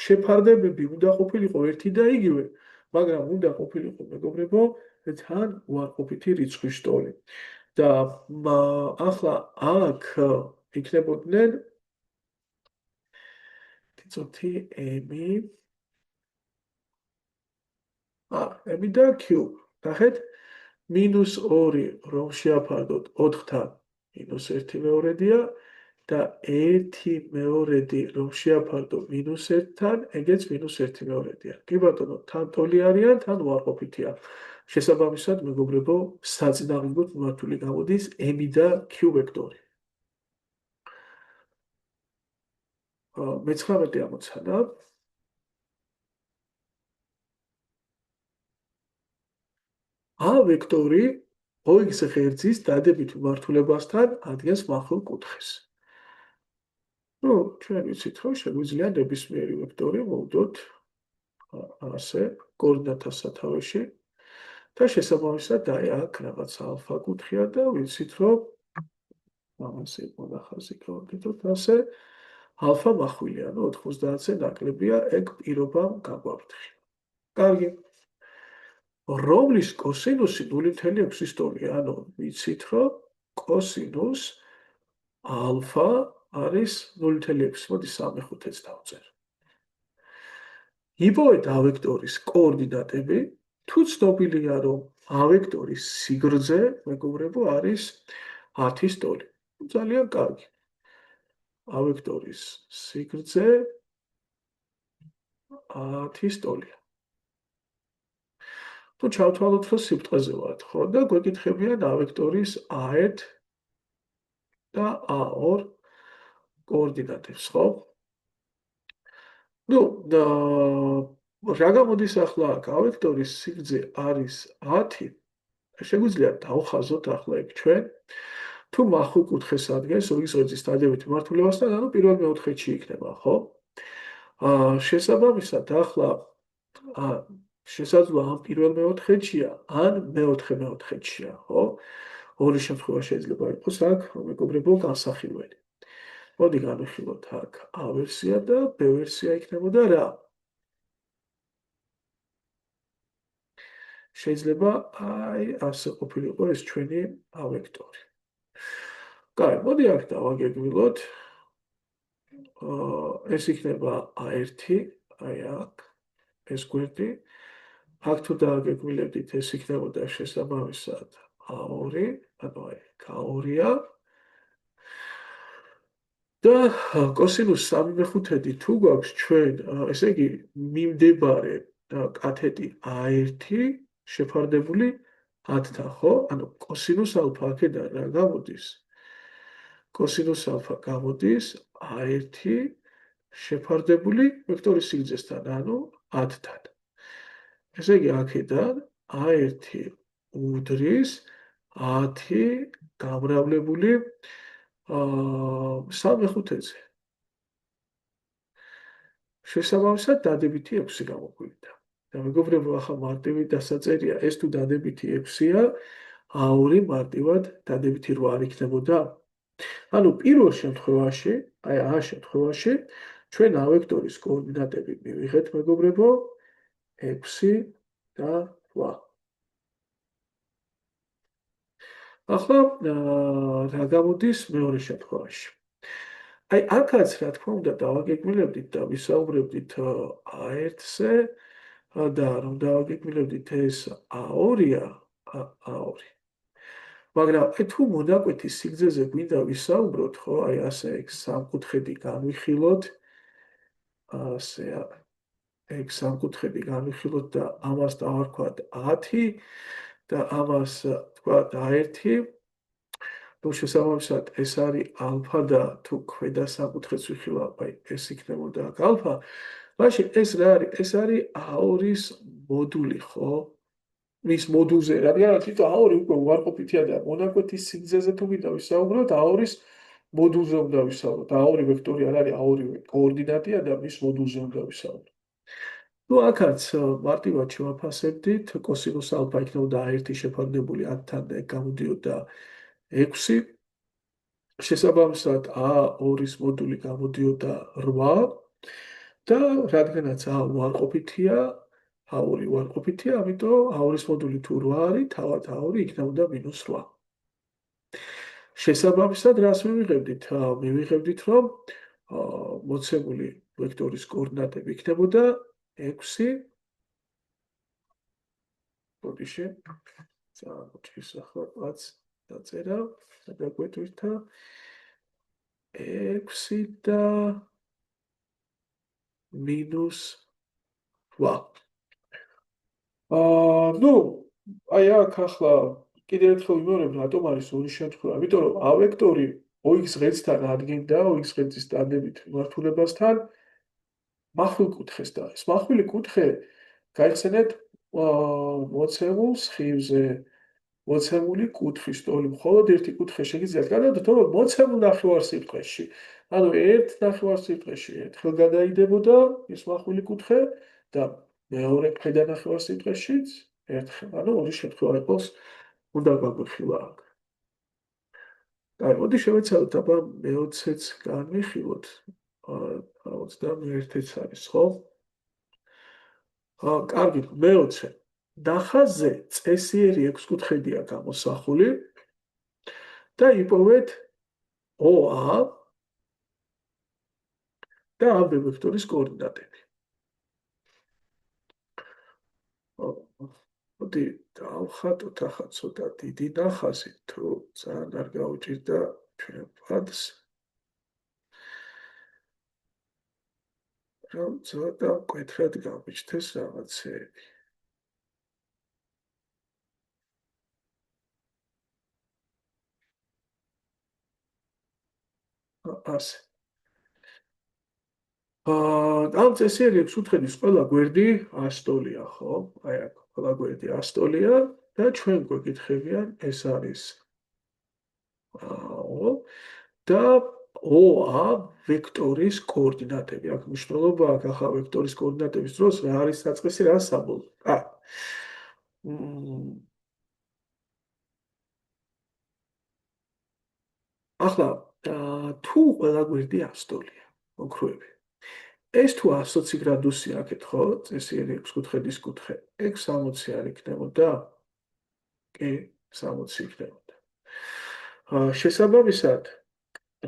შეფარდებები უნდა ყოფილიყო ერთი და იგივე, მაგრამ უნდა ყოფილიყო, მეგობრებო, თან უარყოფითი რიცხვის ტოლი. და ახლა აქ იქნებოდნენ თიცოთი M და Q. ნახეთ, -2 რომ შეაფარდოთ 4-თან -1/2-დია და 1/2 რომ შეაფარდო -1-თან, ეგეც -1/2-ია. კი ბატონო, თან ტოლი არიან, თან უარყოფითია. შესაბამისად, მეგობრებო, საწინააღმდეგოდ მიმართული გამოდის M და Q ვექტორი. 19 ამოცანა. A ვექტორი OX ღერძის დადებით მიმართულებასთან ადგენს მახვილ კუთხეს. ну, ჩვენ ვიცით, რომ შეგვიძლია ნებისმიერი ვექტორი მოვდოთ ასე კოორდინატთა სათავეში და შესაბამისად აი აქ რაღაც ალფა კუთხეა და ვიცით, რომ ამაზე მონახაზი გავაკეთოთ ასე ალფა მახვილია, ну 90-ზე ნაკლებია ეგ პირობამ გაგვაფრთხილა. კარგი. რომლის კოსინუსი 0.6 ტოლია, ანუ ვიცით, რომ კოსინუს ალფა არის 0.6, მოდი 3/5-ს დავწერ. იპოვეთ A ვექტორის კოორდინატები, თუ ცნობილია, რომ A ვექტორის სიგრძე, მეგობრებო, არის 10-ის ტოლი. ძალიან კარგი. A ვექტორის სიგრძე 10-ის ტოლია. თუ ჩავთვალოთ, რომ სიბრტყეზე ვართ, ხო, და გვეკითხებიან A ვექტორის A1 და A2 კოორდინატებს, ხო? ну, რა გამოდის ახლა აქ? A ვექტორის სიგრძე არის 10. შეგვიძლია დავხაზოთ ახლა ეგ ჩვენ. თუ მახვილ კუთხეს ადგენს OX ღერძის დადებით მიმართულებასთან, ანუ პირველ მეოთხედში იქნება, ხო? შესაბამისად, ახლა შესაძლოა ამ პირველ მეოთხედშია, ან მეოთხე მეოთხედშია, ხო? ორი შემთხვევა შეიძლება იყოს აქ, მეგობრებო, განსახილველი. მოდი განვიხილოთ აქ A ვერსია და B ვერსია იქნებოდა რა? შეიძლება აი ასე ყოფილიყო ეს ჩვენი A ვექტორი. კაი, მოდი აქ დავაგეგმილოთ. ეს იქნება A1, აი აქ, ეს გვერდი. აქ თუ დააგეგმილებდით, ეს იქნებოდა შესაბამისად A2, ანუ აი K2-ია. და კოსინუს 3/5 თუ გვაქვს ჩვენ, ესე იგი მიმდებარე კათეტი A1 შეფარდებული 10-თან, ხო? ანუ კოსინუს ალფა აქედან რა გამოდის? კოსინუს ალფა გამოდის A1 შეფარდებული ვექტორის სიგრძესთან, ანუ 10-თან. ესე იგი აქედან A1 უდრის 10 გამრავლებული 3/5-ზე. შესაბამისად დადებითი 6 გამოგვივიდა. და მეგობრებო, ახლა მარტივი დასაწერია, ეს თუ დადებითი 6-ია, A2 მარტივად დადებითი 8 არ იქნებოდა? ანუ პირველ შემთხვევაში, აი A შემთხვევაში, ჩვენ A ვექტორის კოორდინატები მივიღეთ, მეგობრებო, 6 და 8. ახლა რა გამოდის მეორე შემთხვევაში? აი აქაც რა თქმა უნდა დავაგეგმილებდით და ვისაუბრებდით A1-ზე და რომ დავაგეგმილებდით ეს A2-ია, A2. მაგრამ აი თუ მონაკვეთის სიგრძეზე გვინდა ვისაუბროთ, ხო, აი ასე ეგ სამკუთხედი განვიხილოთ, ასე ეგ სამკუთხედი განვიხილოთ და ამას დავარქვათ 10 და ამას თქვათ A1. ну, შესაბამისად, ეს არის ალფა და თუ ქვედა საკუთრებს ვიხილავ, აი ეს იქნებოდა აქ ალფა. მაშინ ეს რა არის? ეს არის A2-ის მოდული, ხო? მის მოდულზე, რადგან თვითონ A2 უკვე უარყოფითია და მონაკვეთის სიგრძეზე თუ ვიდა ვისაუბროთ, A2-ის მოდულზე უნდა ვისაუბროთ. A2 ვექტორი არ არის, A2 კოორდინატია და მის მოდულზე უნდა ვისაუბროთ. ну, აქაც მარტივად შევაფასებდით, კოსინუს ალფა იქნებოდა A1 შეფარდებული 10-თან და ეგ გამოდიოდა 6. შესაბამისად A2-ის მოდული გამოდიოდა 8 და რადგანაც A უარყოფითია, A2 უარყოფითია, ამიტომ A2-ის მოდული თუ 8 არის, თავად A2 იქნებოდა -8. შესაბამისად, რას მივიღებდით? მივიღებდით, რომ მოცემული ვექტორის კოორდინატები იქნებოდა 6. ბოდიში. ძალიან მოჩის ახლა პაც დაწერა, გადაგვეტვირთა. 6 და მინუს 8. ნუ აი აქ ახლა კიდევ ერთხელ ვიმეორებ, რატომ არის ორი შემთხვევა? იმიტომ რომ a ვექტორი OX ღერძთან ადგენდა OX ღერძის დანებით მიმართულებასთან מחვილ კუთხეს და ეს מחვილი კუთხე გაიხსენეთ მოცემულ სხივზე მოცემული კუთხის ტოლი მხოლოდ ერთი კუთხე შეგიძლიათ გადავდოთ, თორემ მოცემულ ნახევარსიტყვაში. ანუ ერთ ნახევარსიტყვაში ერთხელ გადაიდებოდა ეს מחვილი კუთხე და მეორე ქვედა ნახევარსიტყვაშიც ერთხელ. ანუ ორი შემთხვევა იყოს უნდა გაგვიხილა აქ. აი, მოდი შევეცადოთ აბა მე-20-ს განვიხილოთ. 21-იც არის, ხო? კარგი, მე-20. ნახაზზე წესიერი ექვსკუთხედია გამოსახული და იპოვეთ OA და AB ვექტორის კოორდინატები. მოდი დავხატოთ ახლა ცოტა დიდი ნახაზი, თუ ძალიან არ გაუჭირდა ჩვენ ფადს. რომ ცოტა მკვეთრად გამიჩნდეს რაღაცეები. ასე. ამ წესიერი ექვსკუთხედის ყველა გვერდი ასტოლია, ხო? აი აქ ყველა გვერდი ასტოლია და ჩვენ გვეკითხებიან ეს არის AO და OA ვექტორის კოორდინატები. აქ მნიშვნელობა აქვს ახლა ვექტორის კოორდინატების დროს რა არის საწყისი, რა საბოლოო. ახლა თუ ყველა გვერდი ასტოლია, ოქროები. ეს თუ 120 გრადუსი აქეთ, ხო? წესიერი ექვსკუთხედის კუთხე, ეგ 60 არ იქნებოდა? კი, 60 იქნებოდა. შესაბამისად,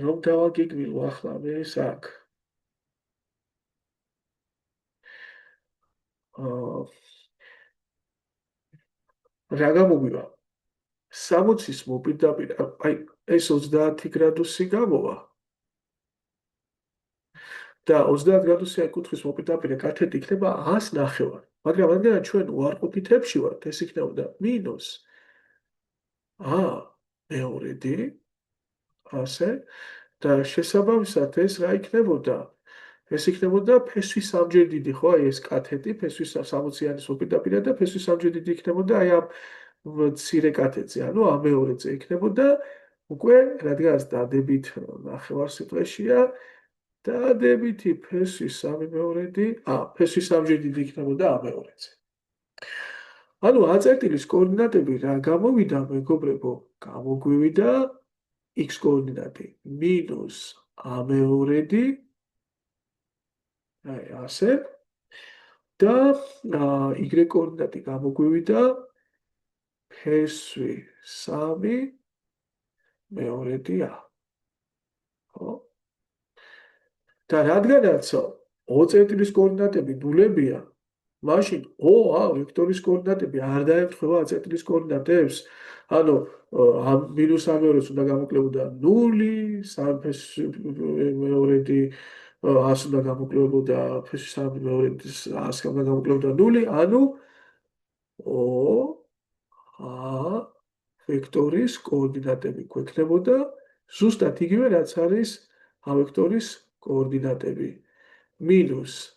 რომ დავაგეგმილო ახლა მე ეს აქ. რა გამოგვივა? 60-ის მოპირდაპირ, აი ეს 30 გრადუსი გამოვა. და 30 გრადუსიანი კუთხის მოპირდაპირე კათეტი იქნება 100 ნახევარი. მაგრამ რადგან ჩვენ უარყოფითებში ვართ, ეს იქნებოდა მინუს მეორედი, ასე და შესაბამისად ეს რა იქნებოდა? ეს იქნებოდა ფესვის სამჯერ დიდი, ხო, აი ეს კათეტი, ფესვის 60-იანის მოპირდაპირე და ფესვის სამჯერ დიდი იქნებოდა აი ამ მცირე კათეტზე, ანუ ამ მეორეზე იქნებოდა უკვე რადგანაც დადებით ნახევარსიტყვაშია დადებითი ფესვის 3/2, ფესვის სამჯერ დიდი იქნებოდა ამ მეორეზე. ანუ A-წერტილის კოორდინატები რა გამოვიდა, მეგობრებო? გამოგვივიდა x კოორდინატი მინუს A2, აი ასე და y კოორდინატი გამოგვივიდა ფესვი 3/2, ხო? და რადგანაც O-წერტილის კოორდინატები ნულებია, მაშინ OA ვექტორის კოორდინატები არ დაემთხვევა A-წერტილის კოორდინატებს, ანუ ამ მინუს ამეორეს უნდა გამოკლებოდა 0, 3 ფესვი 2, 100 უნდა გამოკლებოდა ფესვი 3/2, 100 უნდა გამოკლებოდა 0, ანუ OA ვექტორის კოორდინატები გვექნებოდა ზუსტად იგივე, რაც არის A ვექტორის კოორდინატები. მინუს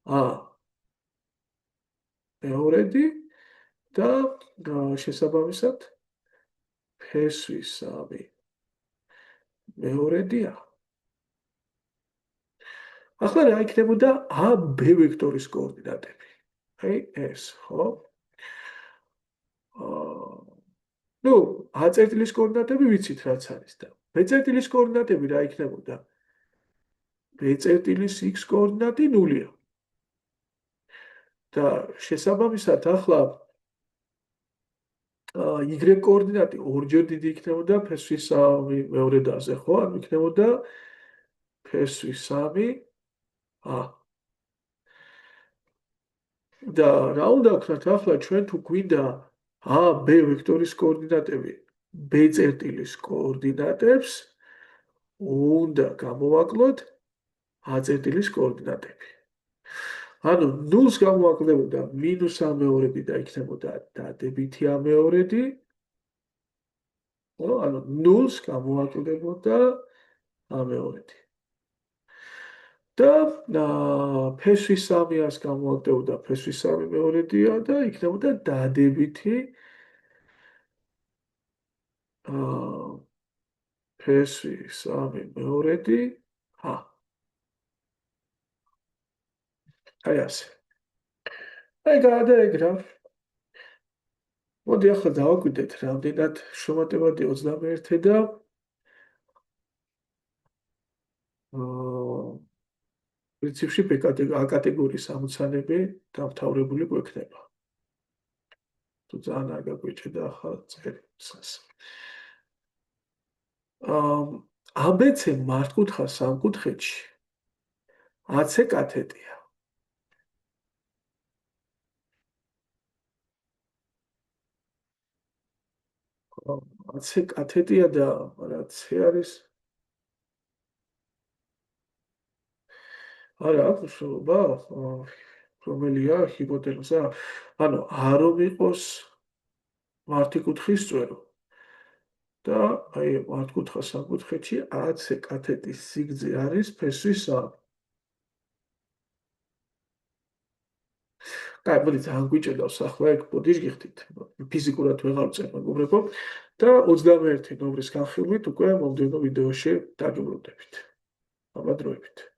A2 და შესაბამისად ფესვის 3/2. ახლა რა იქნებოდა AB ვექტორის კოორდინატები? აი ეს, ხო? ნუ A-წერტილის კოორდინატები ვიცით რაც არის და B-წერტილის კოორდინატები რა იქნებოდა? B-წერტილის x კოორდინატი 0-ია. და შესაბამისად ახლა y კოორდინატი ორჯერ დიდი იქნებოდა ფესვის 3/2-ზე, ხო? ანუ იქნებოდა ფესვის 3 და რა უნდა ვქნათ ახლა ჩვენ თუ გვინდა AB ვექტორის კოორდინატები B-წერტილის კოორდინატებს უნდა გამოვაკლოთ A-წერტილის კოორდინატები. ანუ 0-ს გამოვაკლდებოდა -A-მეორედი და იქნებოდა დადებითი A-მეორედი. ანუ 0-ს გამოვაკლდებოდა A-მეორედი. და ფესვის 3-ას გამოვაკლდებოდა ფესვის 3-მეორედია და იქნებოდა დადებითი ფესვის 3-მეორედი. აი ასე. აი გადაეგრა. მოდი ახლა დავაკვირდეთ რამდენად შრომატევადი 21 და პრინციპში A კატეგორიის ამოცანები დამთავრებული გვექნება. თუ ძალიან არ გაგვიჭირდა ახლა წერილს. ABC მართკუთხა სამკუთხედში AC კათეტია. AC კათეტია და რა C არის? არა, აქვს შრომა, რომელია ჰიპოთეზა. ანუ არ რომ იყოს მართკუთხის წვერო. და აი მართკუთხა სამკუთხედში AC კათეტის სიგრძე არის ფესვის 3. კაი, მოდი ძალიან გვიჭედავს ახლა ეგ ბოდიშ გიხდით. ფიზიკურად ვეღარ ვწერ, მეგობრებო. და 21 ნომრის განხილვით უკვე მომდევნო ვიდეოში დაგიბრუნდებით. აბა დროებით.